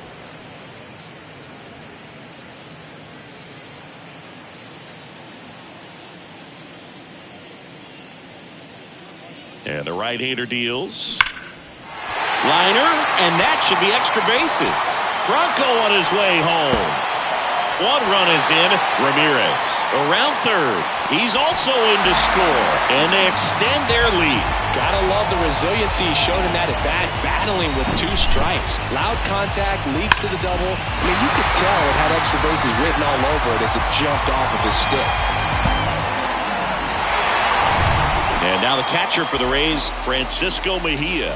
And the right-hander deals. Liner, and that should be extra bases. Franco on his way home. 1 run is in. Ramirez around third. He's also in to score, and they extend their lead. Gotta love the resiliency he showed in that at bat, battling with 2 strikes. Loud contact leads to the double. I mean, you could tell it had extra bases written all over it as it jumped off of his stick. And now the catcher for the Rays, Francisco Mejia.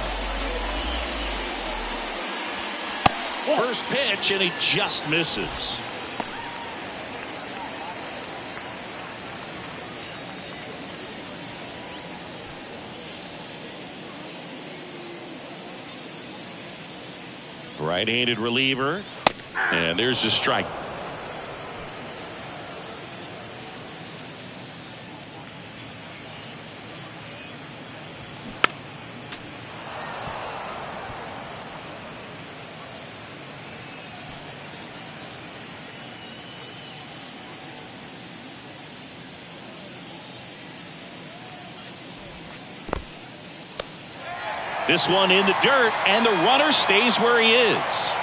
First pitch, and he just misses. Right-handed reliever, and there's the strike. This one in the dirt, and the runner stays where he is.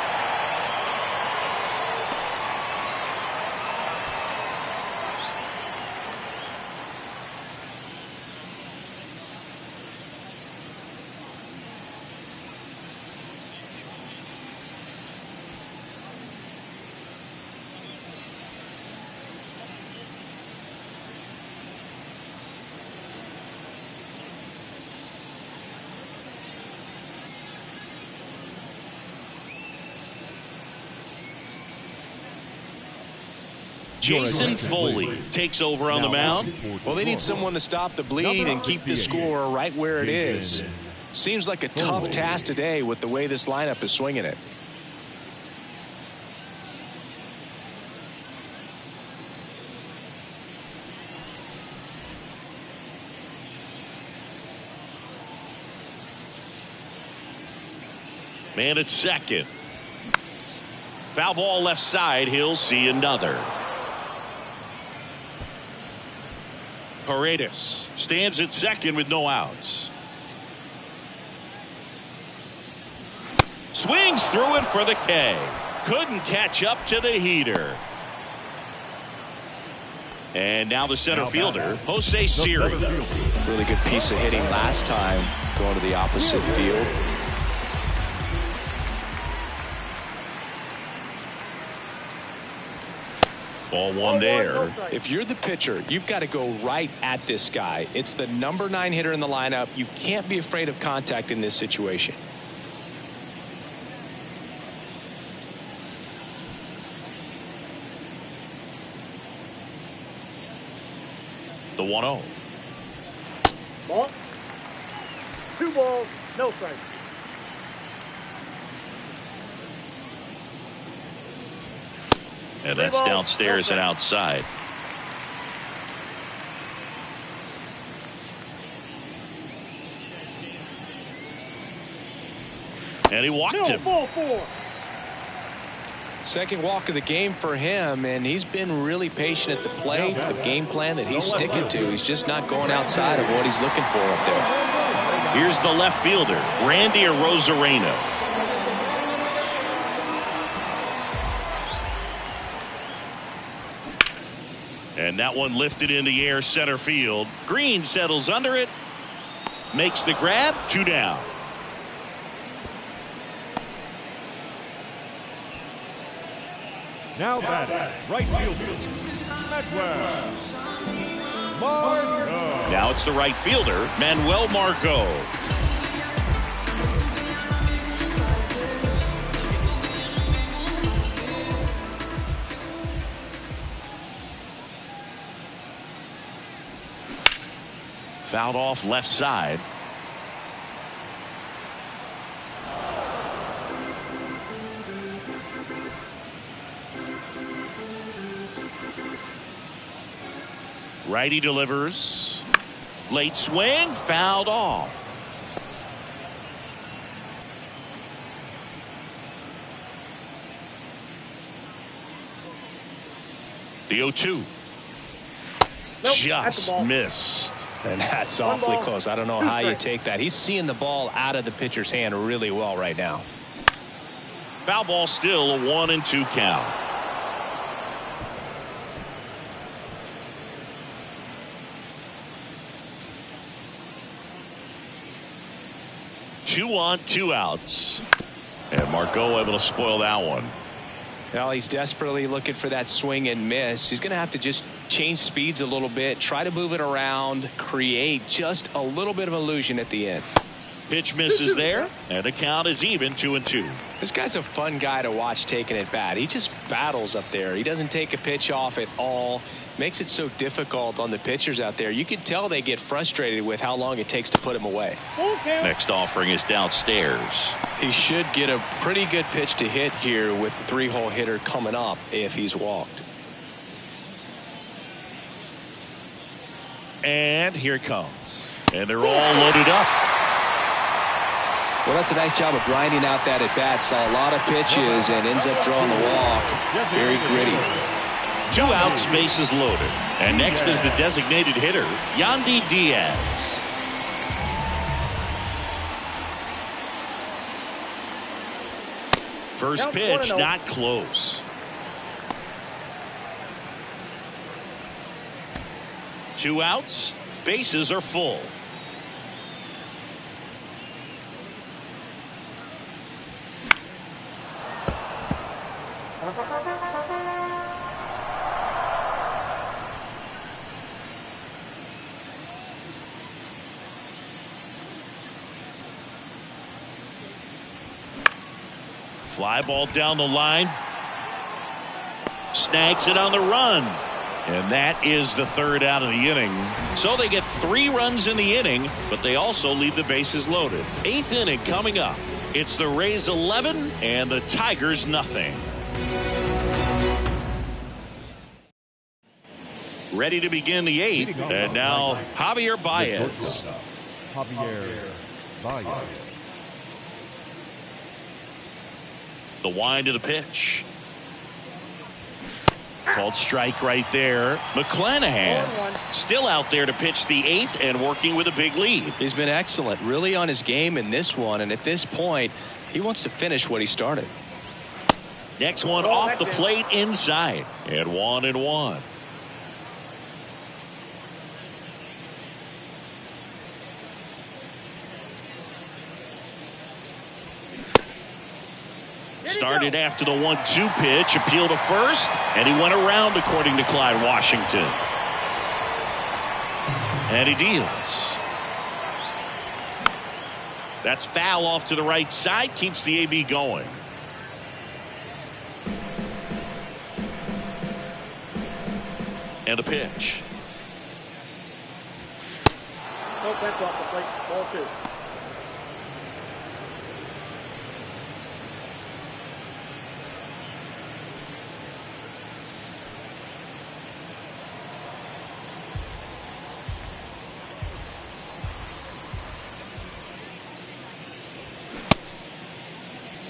Jason Foley takes over on the mound. Well, they need someone to stop the bleed and keep the score right where it is. Seems like a tough task today with the way this lineup is swinging it. Man at second. Foul ball left side. He'll see another. Paredes stands at second with no outs. Swings through it for the K. Couldn't catch up to the heater. And now the center fielder, Jose Siri. Really good piece of hitting last time, going to the opposite field. Ball one there. If you're the pitcher, you've got to go right at this guy. It's the number 9 hitter in the lineup. You can't be afraid of contact in this situation. The 1-0. Ball. 2 balls, no strikes. And that's downstairs and outside. And he walked him. Ball 4. Second walk of the game for him, and he's been really patient at the plate. The game plan that he's sticking to, he's just not going outside of what he's looking for up there. Here's the left fielder, Randy Arozarena. And that one lifted in the air center field. Green settles under it. Makes the grab. 2 down. Now batting, right fielder, Manuel Margot. Now it's the right fielder, Manuel Margot. Fouled off left side. Righty delivers. Late swing, fouled off. The 0-2. Nope, just missed. And that's awfully close. I don't know how you take that. He's seeing the ball out of the pitcher's hand really well right now. Foul ball, still a 1-2 count. Two on, 2 outs. And Margot able to spoil that one. Well, he's desperately looking for that swing and miss. He's going to have to just change speeds a little bit, try to move it around, create just a little bit of illusion at the end. Pitch misses there, and the count is even, 2-2. This guy's a fun guy to watch taking at bat. He just battles up there. He doesn't take a pitch off at all. Makes it so difficult on the pitchers out there. You can tell they get frustrated with how long it takes to put him away. Next offering is downstairs. He should get a pretty good pitch to hit here with the 3-hole hitter coming up if he's walked. And here it comes. And they're all loaded up. Well, that's a nice job of grinding out that at bat. Saw a lot of pitches and ends up drawing the walk. Very gritty. 2 outs, bases loaded. And next is the designated hitter, Yandy Diaz. First Count pitch, 1-0. not close. 2 outs. Bases are full. Fly ball down the line. Snags it on the run. And that is the 3rd out of the inning. So they get 3 runs in the inning, but they also leave the bases loaded. 8th inning coming up. It's the Rays 11 and the Tigers nothing. Ready to begin the 8th. And now Javier Baez. Javier Baez. The wind of the pitch. Called strike right there. McClanahan still out there to pitch the 8th and working with a big lead. He's been excellent, really on his game in this one, and at this point he wants to finish what he started. Next one off the plate inside, and 1-1. Started after the 1-2 pitch, appeal to first, and he went around according to Clyde Washington. And he deals. That's foul off to the right side, keeps the AB going. And the pitch. No pitch off the plate. Ball 2.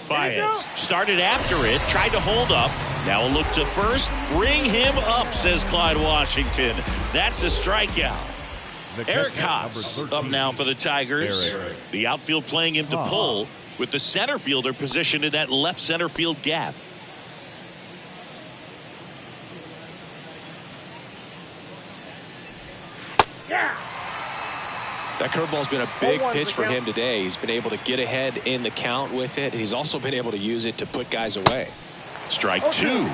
Baez started after it, tried to hold up. Now a look to first. Bring him up, says Clyde Washington. That's a strikeout. Eric Haas up now for the Tigers. The outfield playing him to pull with the center fielder positioned in that left center field gap. That curveball's been a big pitch for him today. He's been able to get ahead in the count with it. He's also been able to use it to put guys away. Strike 2. And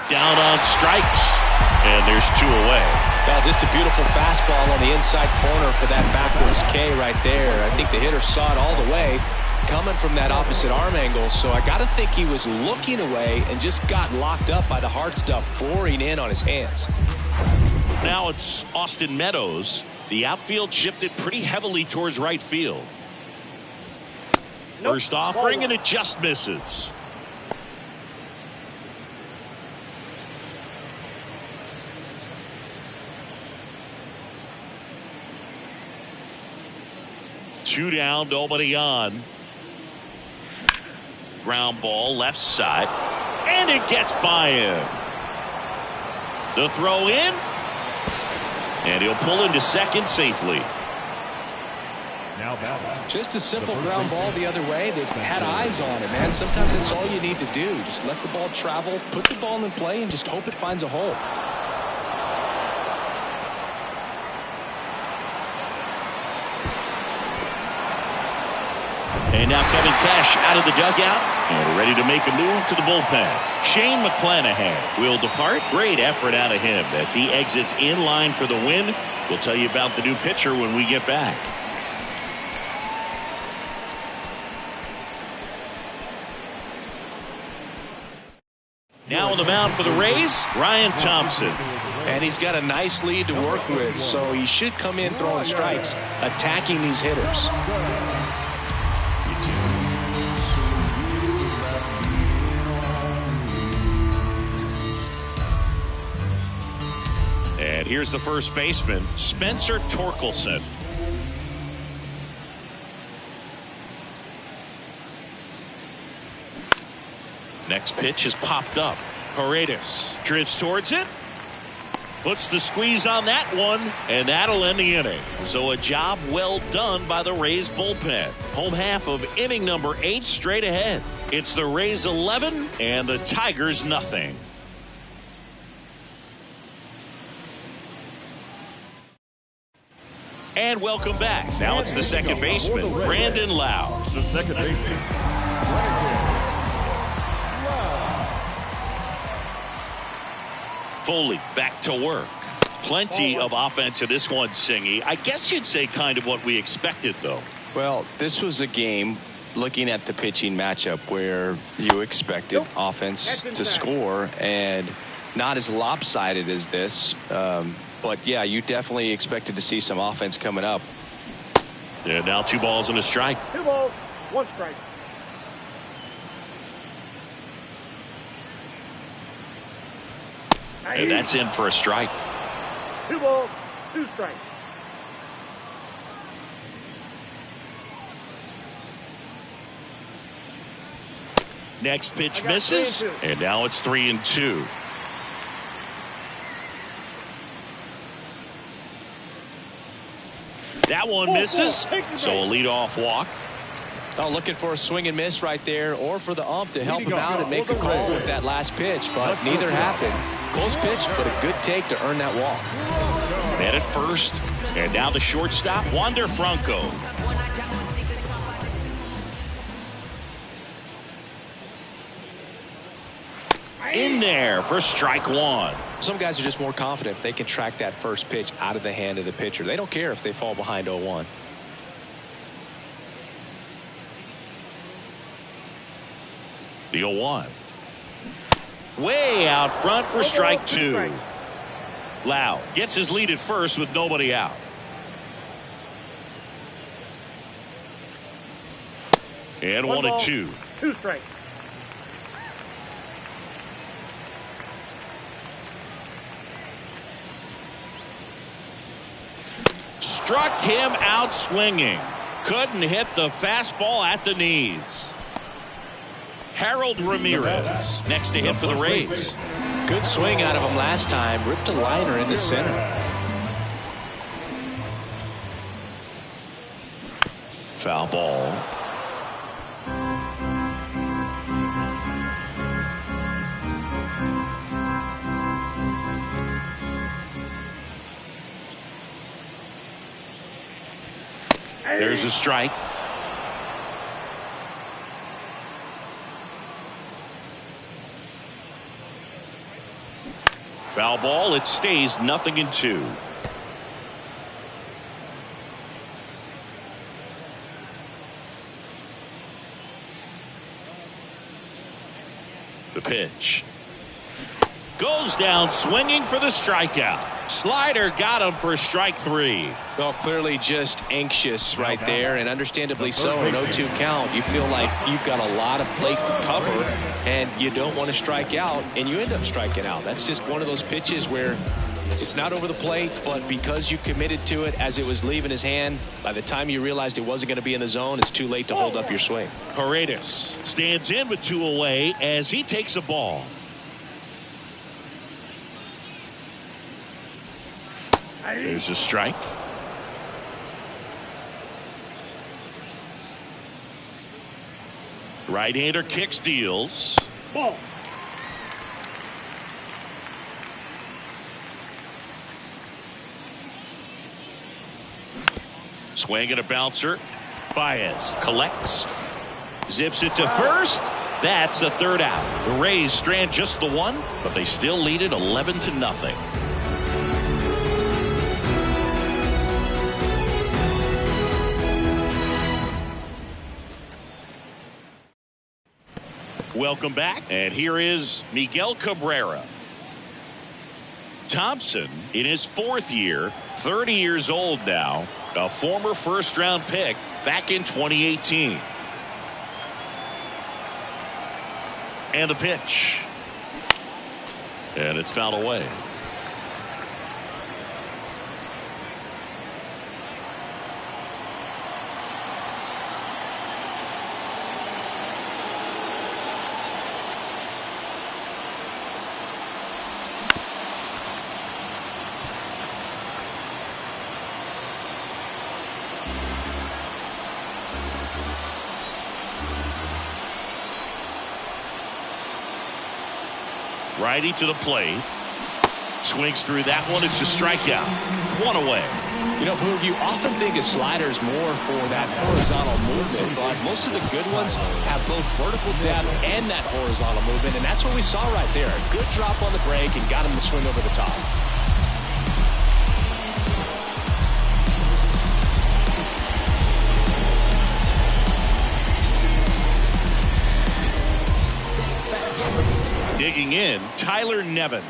down on strikes. And there's 2 away. Well, just a beautiful fastball on the inside corner for that backwards K right there. I think the hitter saw it all the way coming from that opposite arm angle, so I got to think he was looking away and just got locked up by the hard stuff pouring in on his hands. Now it's Austin Meadows. The outfield shifted pretty heavily towards right field. First offering, and it just misses. Two down, nobody on. Ground ball left side, and it gets by him. The throw in, and he'll pull into second safely. Now batting. Just a simple ground ball the other way. They had eyes on it, man. Sometimes that's all you need to do. Just let the ball travel, put the ball in play, and just hope it finds a hole. And now Kevin Cash out of the dugout and ready to make a move to the bullpen. Shane McClanahan will depart. Great effort out of him as he exits in line for the win. We'll tell you about the new pitcher when we get back. Now on the mound for the Rays, Ryan Thompson. And he's got a nice lead to work with, so he should come in throwing strikes, attacking these hitters. And here's the first baseman, Spencer Torkelson. Next pitch is popped up. Paredes drifts towards it. Puts the squeeze on that one, and that'll end the inning. So a job well done by the Rays bullpen. Home half of inning number 8 straight ahead. It's the Rays 11 and the Tigers nothing. And welcome back. Now it's the second baseman, Brandon Lowe. The second baseman, Foley back to work. Plenty of offense in this one, Singy. I guess you'd say kind of what we expected, though. Well, this was a game, looking at the pitching matchup, where you expected offense to score, and not as lopsided as this. But, yeah, you definitely expected to see some offense coming up. And now 2 balls and a strike. 2 balls, 1 strike. And that's in for a strike. 2 balls, 2 strikes. Next pitch misses, and now it's 3-2. That one misses, so a leadoff walk. Oh, looking for a swing and miss right there, or for the ump to help him out and make a call with that last pitch, but neither happened. Close pitch, but a good take to earn that walk. Man at first, and now the shortstop, Wander Franco. In there for strike 1. Some guys are just more confident if they can track that first pitch out of the hand of the pitcher. They don't care if they fall behind 0-1. The 0-1. Way out front for strike 2. Lowe gets his lead at first with nobody out. And 1-2. 2 strikes. Struck him out swinging. Couldn't hit the fastball at the knees. Harold Ramirez next to hit for the Rays. Good swing out of him last time. Ripped a liner in the center. Foul ball. There's a strike. Foul ball. It stays 0-2. The pitch. Goes down swinging for the strikeout. Slider got him for strike 3. Well, clearly just anxious right there, and understandably so. An 0-2 count. You feel like you've got a lot of plate to cover, and you don't want to strike out, and you end up striking out. That's just one of those pitches where it's not over the plate, but because you committed to it as it was leaving his hand, by the time you realized it wasn't going to be in the zone, it's too late to hold up your swing. Paredes stands in with 2 away as he takes a ball. There's a strike. Right-hander kicks, deals. Ball. Swing and a bouncer. Baez collects. Zips it to first. That's the 3rd out. The Rays strand just the 1, but they still lead it 11-0. Welcome back, and here is Miguel Cabrera. Thompson in his 4th year, 30 years old now, a former first-round pick back in 2018. And the pitch. And it's fouled away. Righty to the plate. Swings through that one. It's a strikeout. One away. You know, Boog, you often think of sliders more for that horizontal movement, but most of the good ones have both vertical depth and that horizontal movement, and that's what we saw right there. Good drop on the break and got him to swing over the top. Digging in, Tyler Nevin.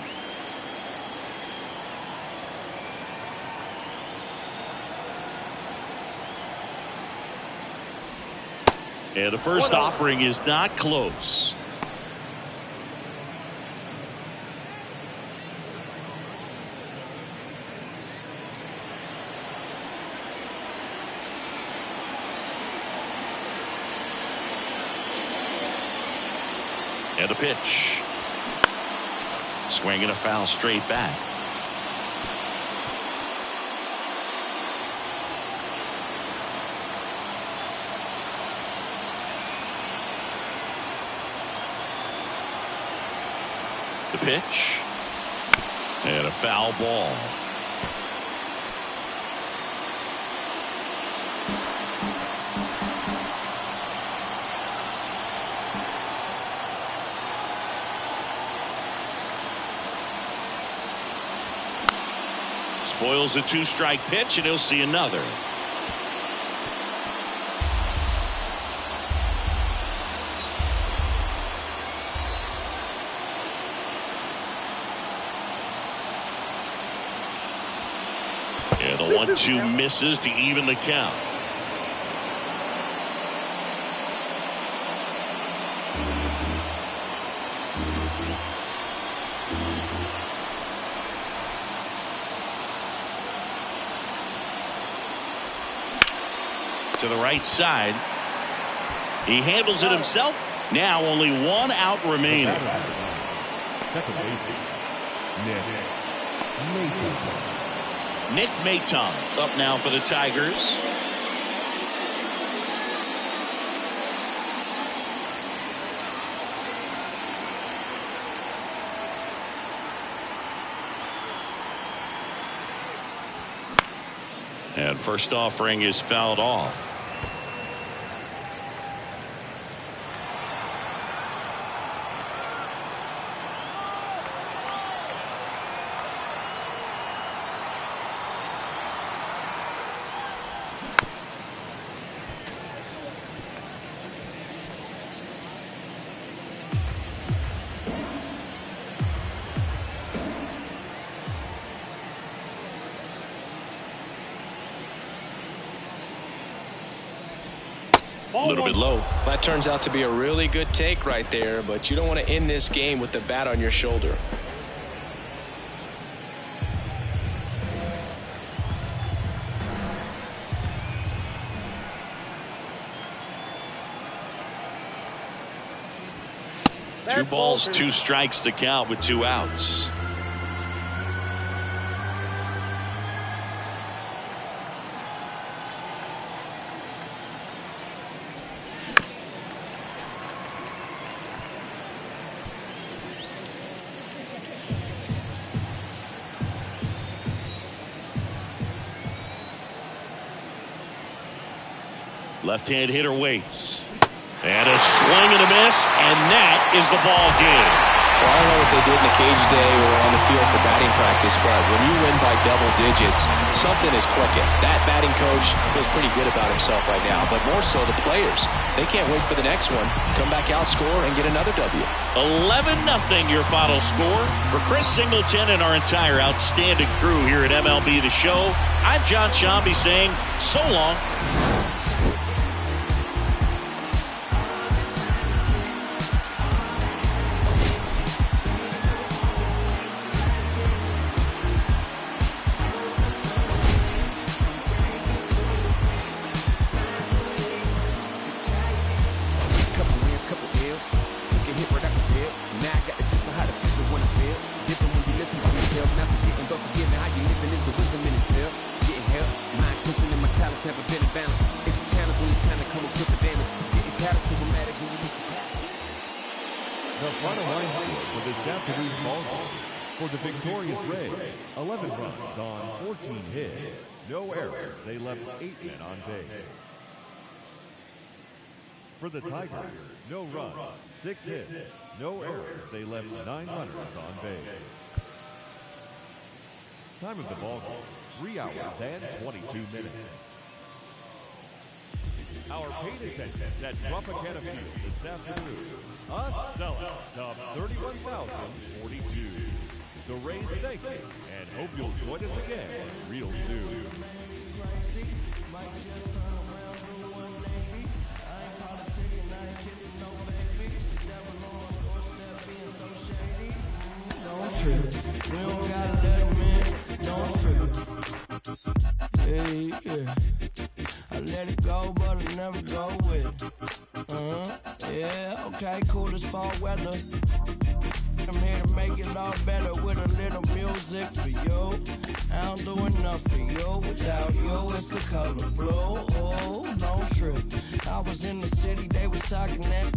And the first offering is not close. And a pitch. Swinging a foul straight back. The pitch. And a foul ball. Spoils a two-strike pitch, and he'll see another. And the 1-2 misses to even the count. To the right side. He handles it himself. Now only one out remaining. Second baseman, Nick Maton up now for the Tigers. And first offering is fouled off. A little bit low. That turns out to be a really good take right there, but you don't want to end this game with the bat on your shoulder. Two balls, two strikes to count with two outs. Left-hand hitter waits. And a swing and a miss, and that is the ball game. Well, I don't know what they did in the cage today or on the field for batting practice, but when you win by double digits, something is clicking. That batting coach feels pretty good about himself right now, but more so the players. They can't wait for the next one. Come back out, score, and get another W. 11-0 your final score. For Chris Singleton and our entire outstanding crew here at MLB The Show, I'm John Shambi saying so long. Never been in balance. afternoon's ball game. For the victorious Rays, 11 runs on 14 hits. No errors. They left 8 men on base. For the Tigers, no runs, 6 hits. No errors. They left 9 runners on base. Time of the ball game, 3 hours and 22 minutes. Our paid attendance at Tropicana Field this afternoon, a sellout of 31,042. The Rays thank you and hope you'll join us again real soon. Don't trip. We don't gotta let him in. Don't trip. Hey, yeah. I let it go, but I never go with it. Yeah, okay, cool as fall weather. I'm here to make it all better with a little music for you. I don't do enough for you. Without you, it's the color blue. Oh, don't trip. I was in the city, they was talking that.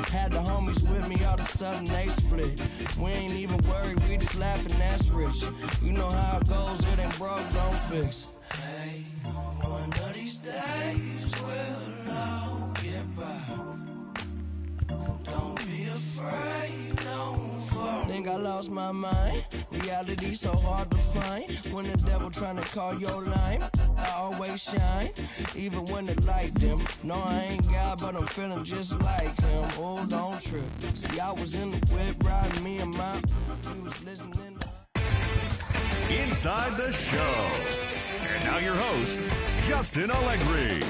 Had the homies with me, all of a sudden they split. We ain't even worried, we just laughing, that's rich. You know how it goes, it ain't broke, don't fix. Hey, one of these days we'll all get by. Don't be afraid, don't fall. Think I lost my mind. Reality so hard to find. When the devil tryna call your line, I always shine. Even when the light dim. No, I ain't God, but I'm feeling just like him. Oh, don't trip. See, I was in the whip riding me and my. We was listening to Inside the Show. And now your host, Justin Allegri.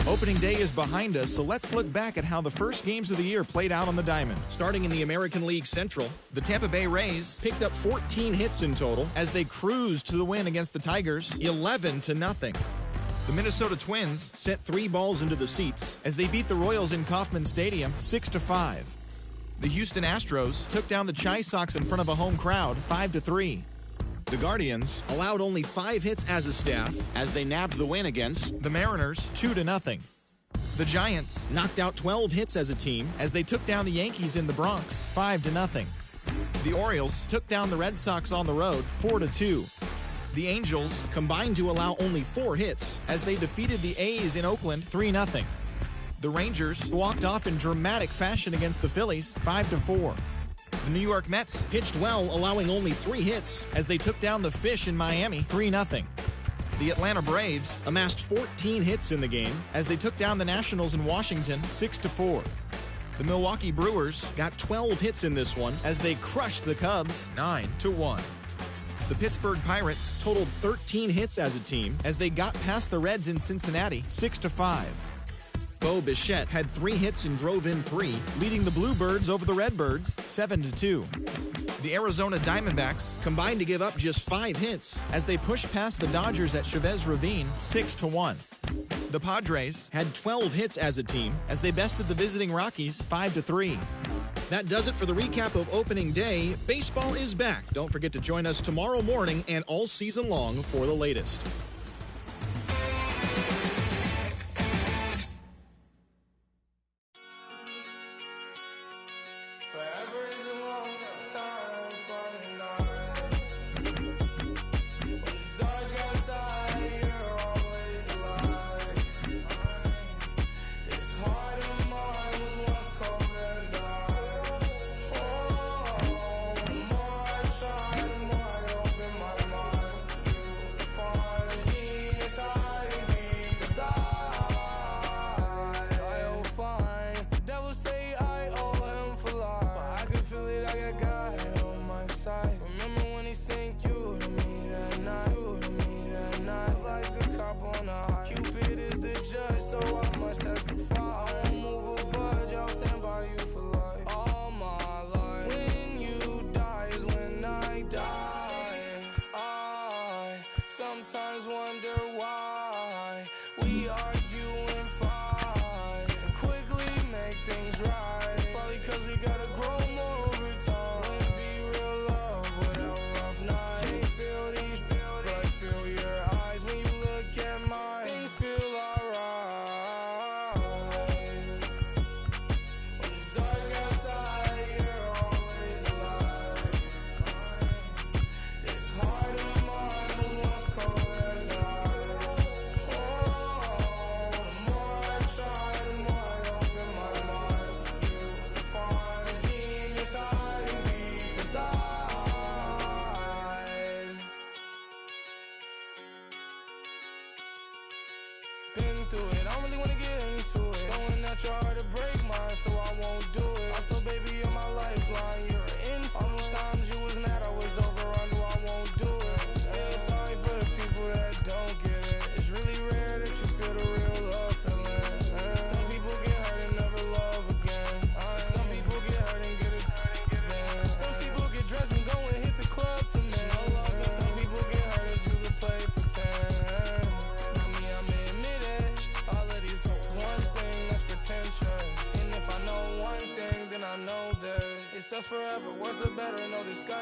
Opening day is behind us, so let's look back at how the first games of the year played out on the diamond. Starting in the American League Central, the Tampa Bay Rays picked up 14 hits in total as they cruised to the win against the Tigers 11-0. The Minnesota Twins sent 3 balls into the seats as they beat the Royals in Kauffman Stadium 6-5. The Houston Astros took down the Chi Sox in front of a home crowd 5-3. The Guardians allowed only 5 hits as a staff as they nabbed the win against the Mariners 2-0. The Giants knocked out 12 hits as a team as they took down the Yankees in the Bronx 5-0. The Orioles took down the Red Sox on the road 4-2. The Angels combined to allow only 4 hits as they defeated the A's in Oakland 3-0. The Rangers walked off in dramatic fashion against the Phillies 5-4. The New York Mets pitched well, allowing only 3 hits as they took down the Fish in Miami 3-0. The Atlanta Braves amassed 14 hits in the game as they took down the Nationals in Washington 6-4. The Milwaukee Brewers got 12 hits in this one as they crushed the Cubs 9-1. The Pittsburgh Pirates totaled 13 hits as a team as they got past the Reds in Cincinnati 6-5. Bo Bichette had 3 hits and drove in 3, leading the Bluebirds over the Redbirds 7-2. The Arizona Diamondbacks combined to give up just 5 hits as they pushed past the Dodgers at Chavez Ravine 6-1. The Padres had 12 hits as a team as they bested the visiting Rockies 5-3. That does it for the recap of opening day. Baseball is back. Don't forget to join us tomorrow morning and all season long for the latest. Sometimes wonder why we argue and fight and quickly make things right. Probably cause we gotta grow more over time. Wouldn't be real love without rough nights. Can't feel these, but I feel your eyes when you look at mine. Things feel alright. When it's dark outside, you're always alive.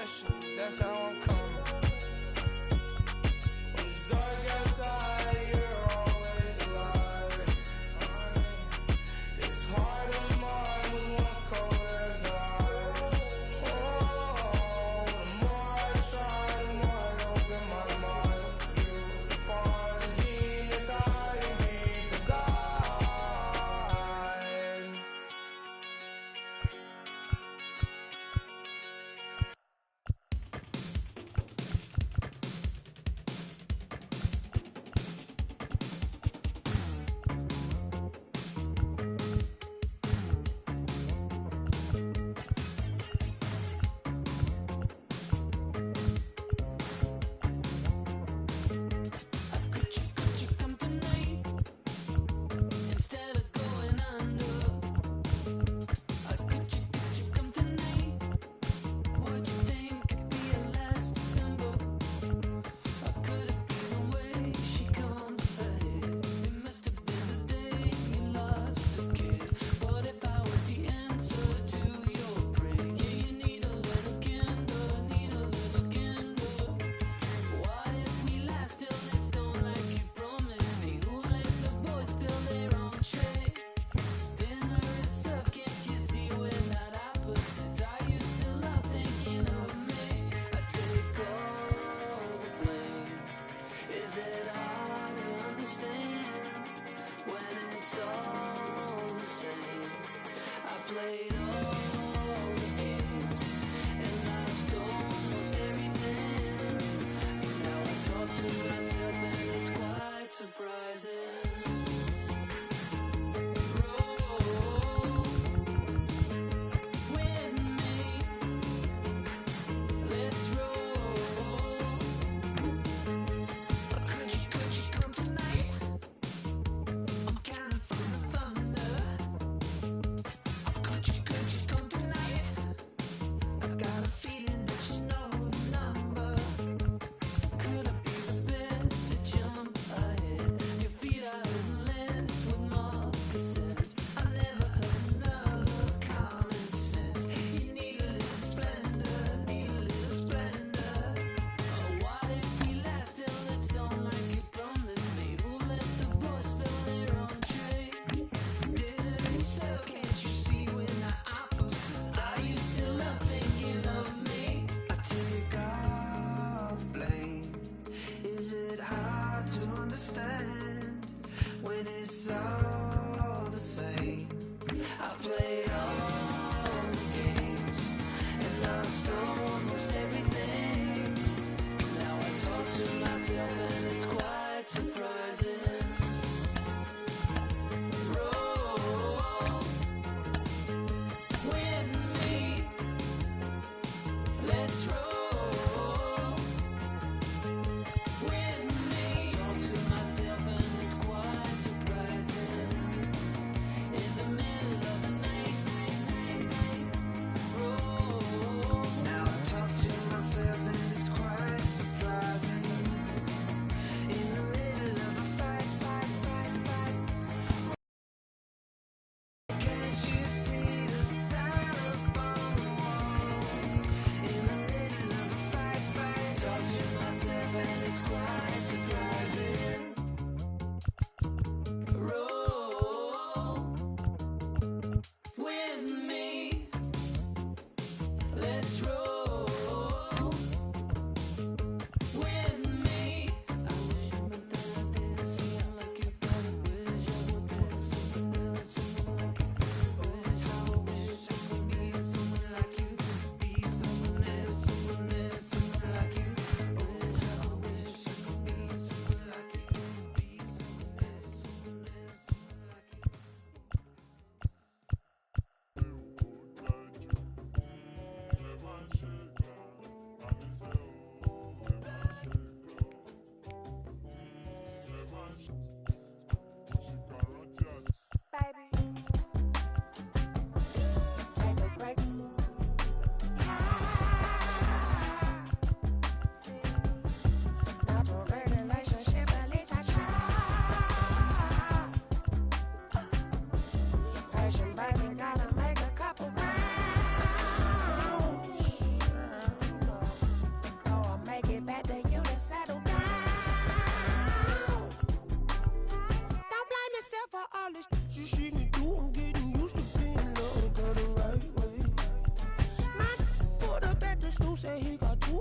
question, that's how I'm coming. When it's dark outside, you're always the light. This heart of mine was once cold as the ice. Oh, the more I try, the more I open my mind for you. To find the demons hiding deep inside.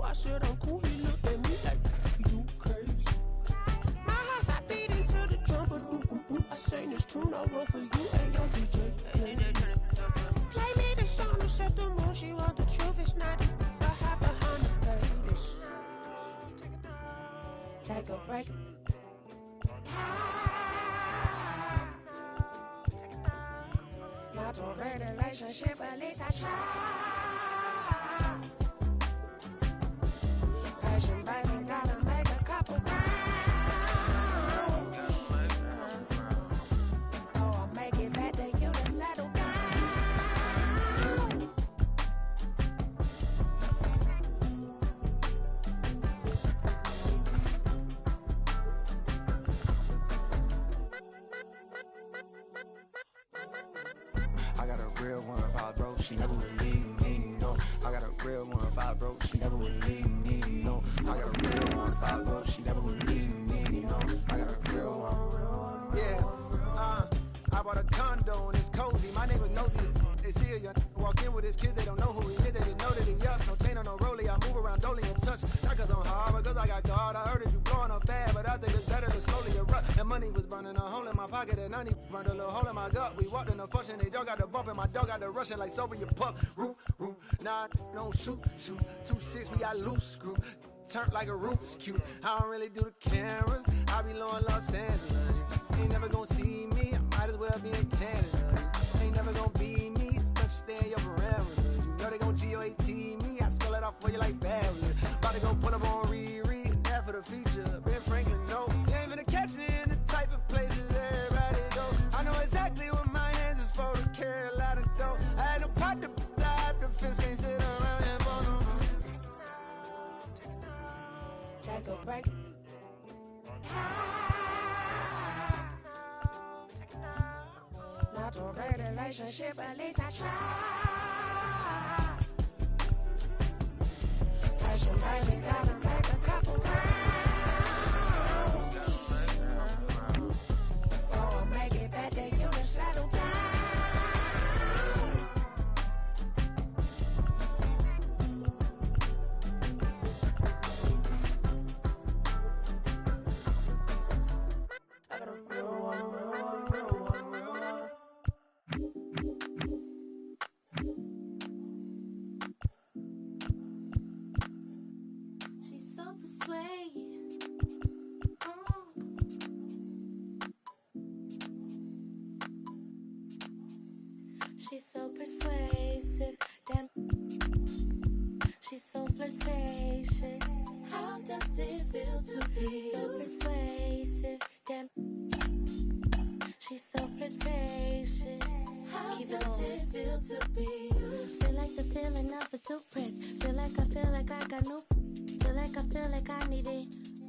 cool. I said I'm cool. He looked at me like, you crazy. My heart stopped beating to the drum, but I sang this tune, I wrote for you, and your DJ. Play me the song that set the mood. She want the truth, it's not the hide behind the face. Take a break. Not a real relationship, at least I try. Passion, baby, gotta make a couple rounds. Oh, I'll make it back to you to settle down. I got a real one, if I broke, she never would leave me, no. I got a real one, if I broke, she never would leave me, no. I got a real one, if I broke, she never would leave me, no. I got a real one. Yeah, I bought a condo and it's cozy. My neighbor's nosy. They see a young walk in with his kids, they don't know who he is. They didn't know that he up. No chain on no rollie. I move around dolly and touch. Not cause I'm hard, but cause I got God. I heard that you blowing up bad, but I think it's better to slowly erupt. That money was burning a hole in my pocket and honey burned a little hole in my gut. We walked in the function, they dog got the bump and my dog got the rushing like Soviet pup. Roo, roo, nah, don't shoot. 2-6, we got loose screw. Turned like a Rubik's Cube. I don't really do the cameras. I be low in Los Angeles. You ain't never gonna see me. I might as well be in Canada. Ain't never gonna be me. It's best stay in your parameters. You know they gon' GOAT me. I spell it out for you like fabulous. About to go put up on Riri. And that for the feature. Ben Franklin, no. You ain't gonna catch me in the type of places everybody go. I know exactly what my hands is supposed to carry a lot of dough. I had no pot to dive. The fence can't sit around and bone no. Take a break. Not a real relationship, at least I try. Passion, baby, gotta make a couple rounds. Oh, I'll make it back to you to settle down. I got a real one, real one, real one, real one. She's so persuasive. She's so persuasive. Damn. She's so flirtatious. How does it feel to be so persuasive? Damn. She's so flirtatious. How does it feel to be you? Feel like the feeling of a suppress. Feel like I got no. Feel like I needed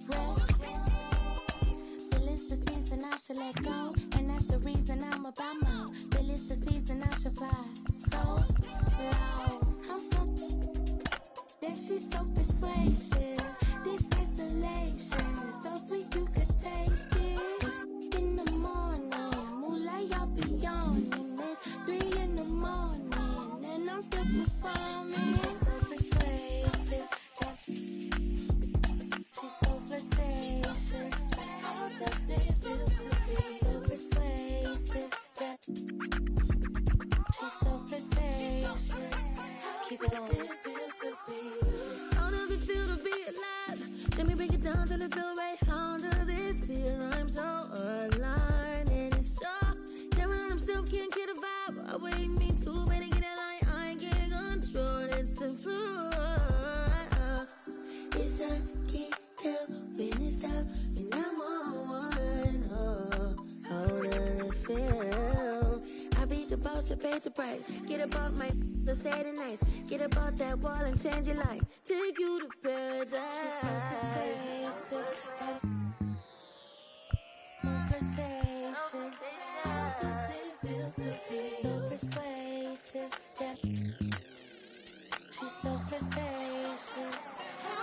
rest. Feel it's the season I should let go. And that's the reason I'm about more. Feel it's the season I should fly so low. I'm so. Then she's so persuasive. This isolation so sweet you could taste it. In the morning, moonlight I'll be yawning. It's 3 in the morning and I'm still performing. She's so persuasive. She's so flirtatious. How does it feel to be so persuasive? She's so flirtatious. Keep it on. How does it feel to be alive? Let me break it down till it feel right. How does it feel? I'm so aligned and it's so damn it, I'm still can't get a vibe. I wait me too ready to get a line. I can't control. It's the floor. It's a keep tell when it's down and I'm on one. Oh, how does it feel? I beat the boss, I paid the price. Get about my so say it nice. Get about that wall and change your life. Take you to paradise. She's so persuasive. So flirtatious. How does it feel to be so persuasive? Yeah. She's so flirtatious.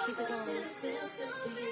Keep it going. How does it feel to be?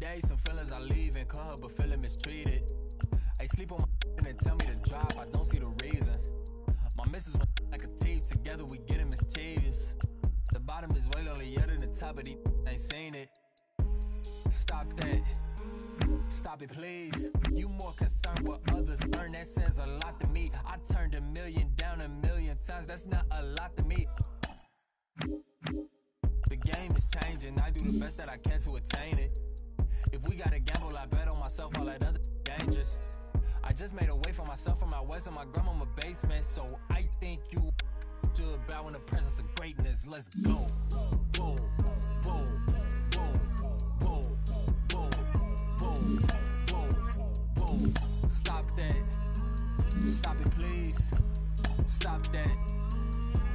day, some feelings I leave and call her, but feeling mistreated. I sleep on my and they tell me to drop, I don't see the reason. My missus like a thief, together we getting mischievous. The bottom is way lonelier than the top, but these ain't seen it. Stop that. Stop it, please. You more concerned what others earn, that says a lot to me. I turned 1 million down 1 million times, that's not a lot to me. The game is changing, I do the best that I can to attain it. If we gotta gamble, I bet on myself, all that other dangerous. I just made a way for myself from my west and my grandmama basement. So I think you should bow in the presence of greatness. Let's go. Whoa, whoa, whoa, whoa, whoa, whoa, whoa, whoa. Stop that. Stop it, please. Stop that.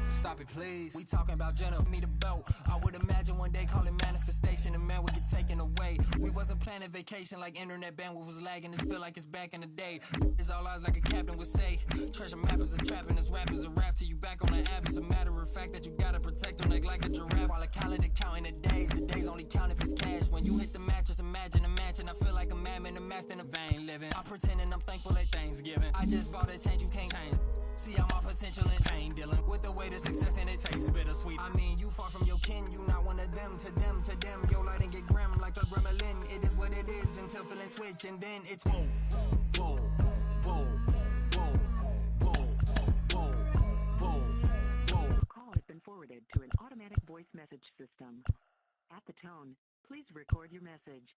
Stop it, please. We talking about Jenna, me the boat. I would imagine one day calling manifestation and man would get taken away. We wasn't planning vacation like internet bandwidth was lagging. This feel like it's back in the day. It's all eyes like a captain would say. Treasure map is a trap and this rap is a rap till you back on the app. It's a matter of fact that you gotta protect your neck like a giraffe. While a calendar counting the days only count if it's cash. When you hit the mattress, imagine a mansion. I feel like a madman, a master in a vain living. I'm pretending I'm thankful at Thanksgiving. I just bought a change you can't change. See all my potential in pain, dealing with the way to success and it tastes bittersweet. I mean, you far from your kin, you not one of them. To them, your light and get grim like a gremlin. It is what it is until feeling switch, and then it's whoa, whoa, whoa, whoa, whoa, whoa, whoa, whoa. Call has been forwarded to an automatic voice message system. At the tone, please record your message.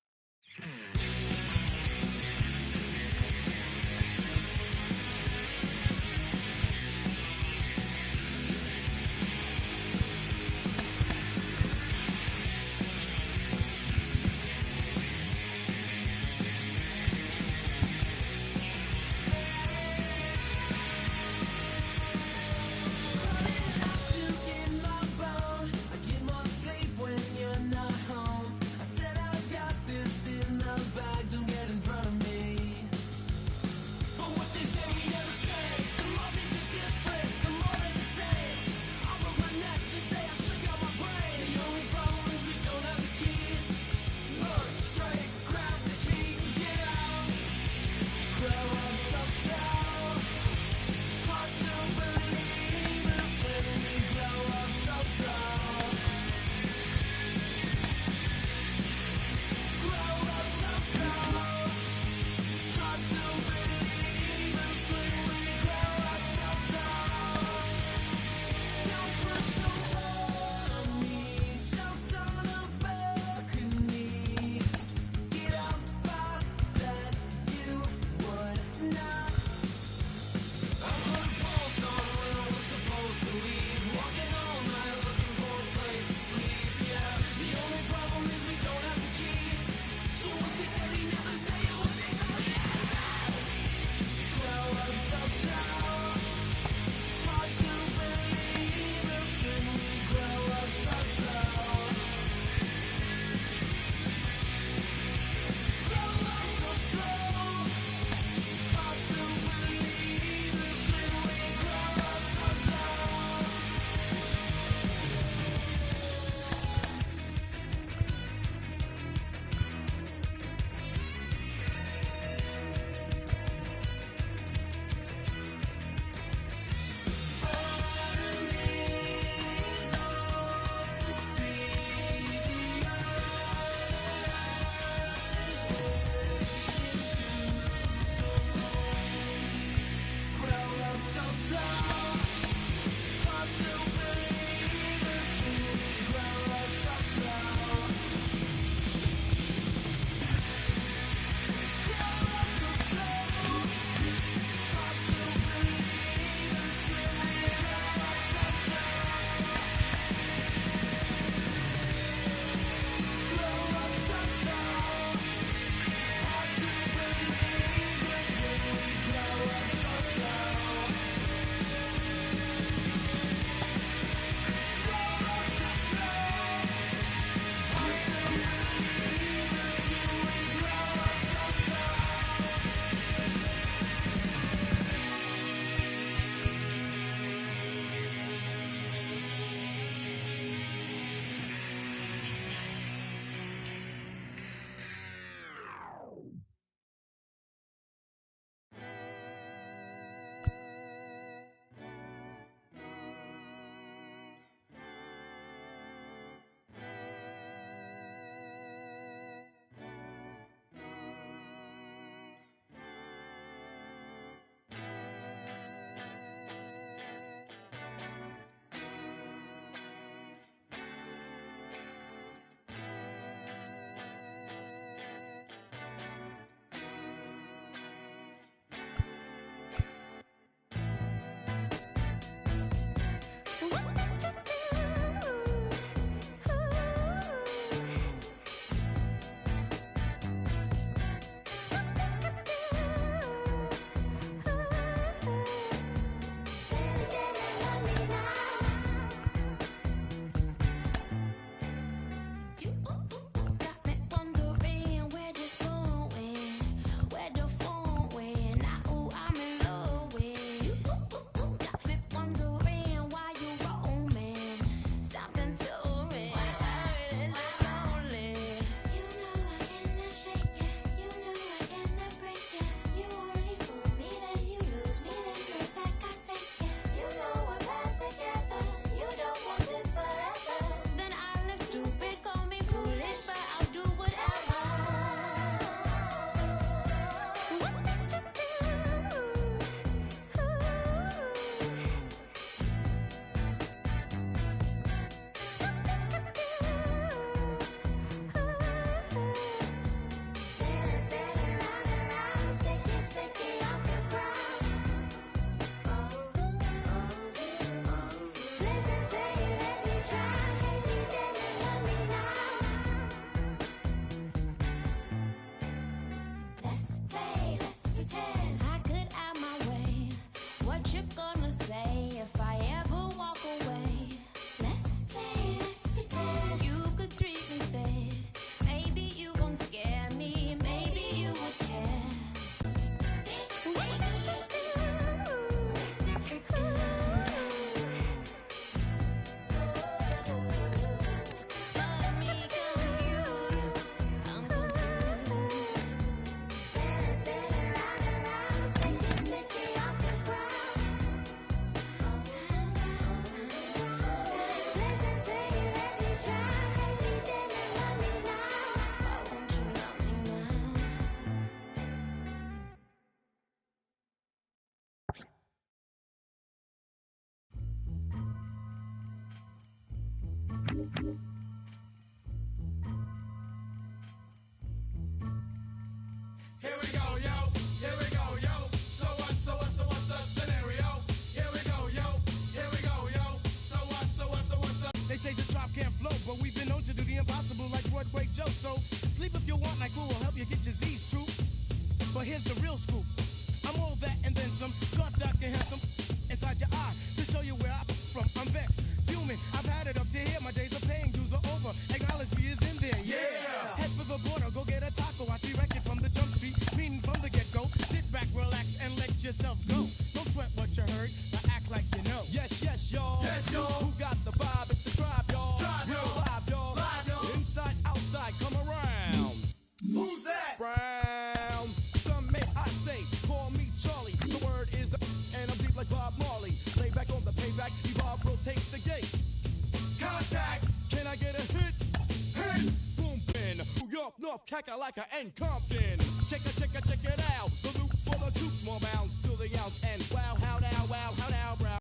what you're gonna say if I ever walk away. Let's play, let's pretend you could treat me fair. Maybe you won't scare me, maybe you would care. Got me confused, I'm confused. Spin around and around, sticky off the ground. Listen to you, let me try. Hate me then and love me now. Why won't you love me now? Here we go, yo. Here we go, yo. So what's the scenario? Here we go, yo. Here we go, yo. So what's the... They say the drop can't flow, but we've been known to do the impossible like Broadway Joe. So sleep if you want, like who will help you get your Z's true. But here's the real scoop. I'm all that and then some. Short, dark, and handsome. Inside your eye to show you where I'm from. I'm vexed, fuming. I've had it up to here. My days of paying dues are over. Acknowledge me is in there. Yeah. Head for the border, go get a taco. Watch me wreck it from the jump street. Meaning from the get-go. Sit back, relax, and let yourself go. Don't sweat what you heard, but act like you know. Yes, y'all. Yes, y'all. Who got the vibe? It's the tribe, y'all. Tribe, Real y'all. live, y'all. Live, y'all. Inside, outside, come around. Who's that? Brown. Some may I say, call me Charlie. The word is the and I'm deep like Bob Marley. Lay back on the payback, evolve, rotate the gates. Contact. Can I get a hit? Hit. Boom, bin. New York, North, Kakalaka, and Compton. Check it out. The loops for the troops, more bounds to the ounce. And wow, how now, brown.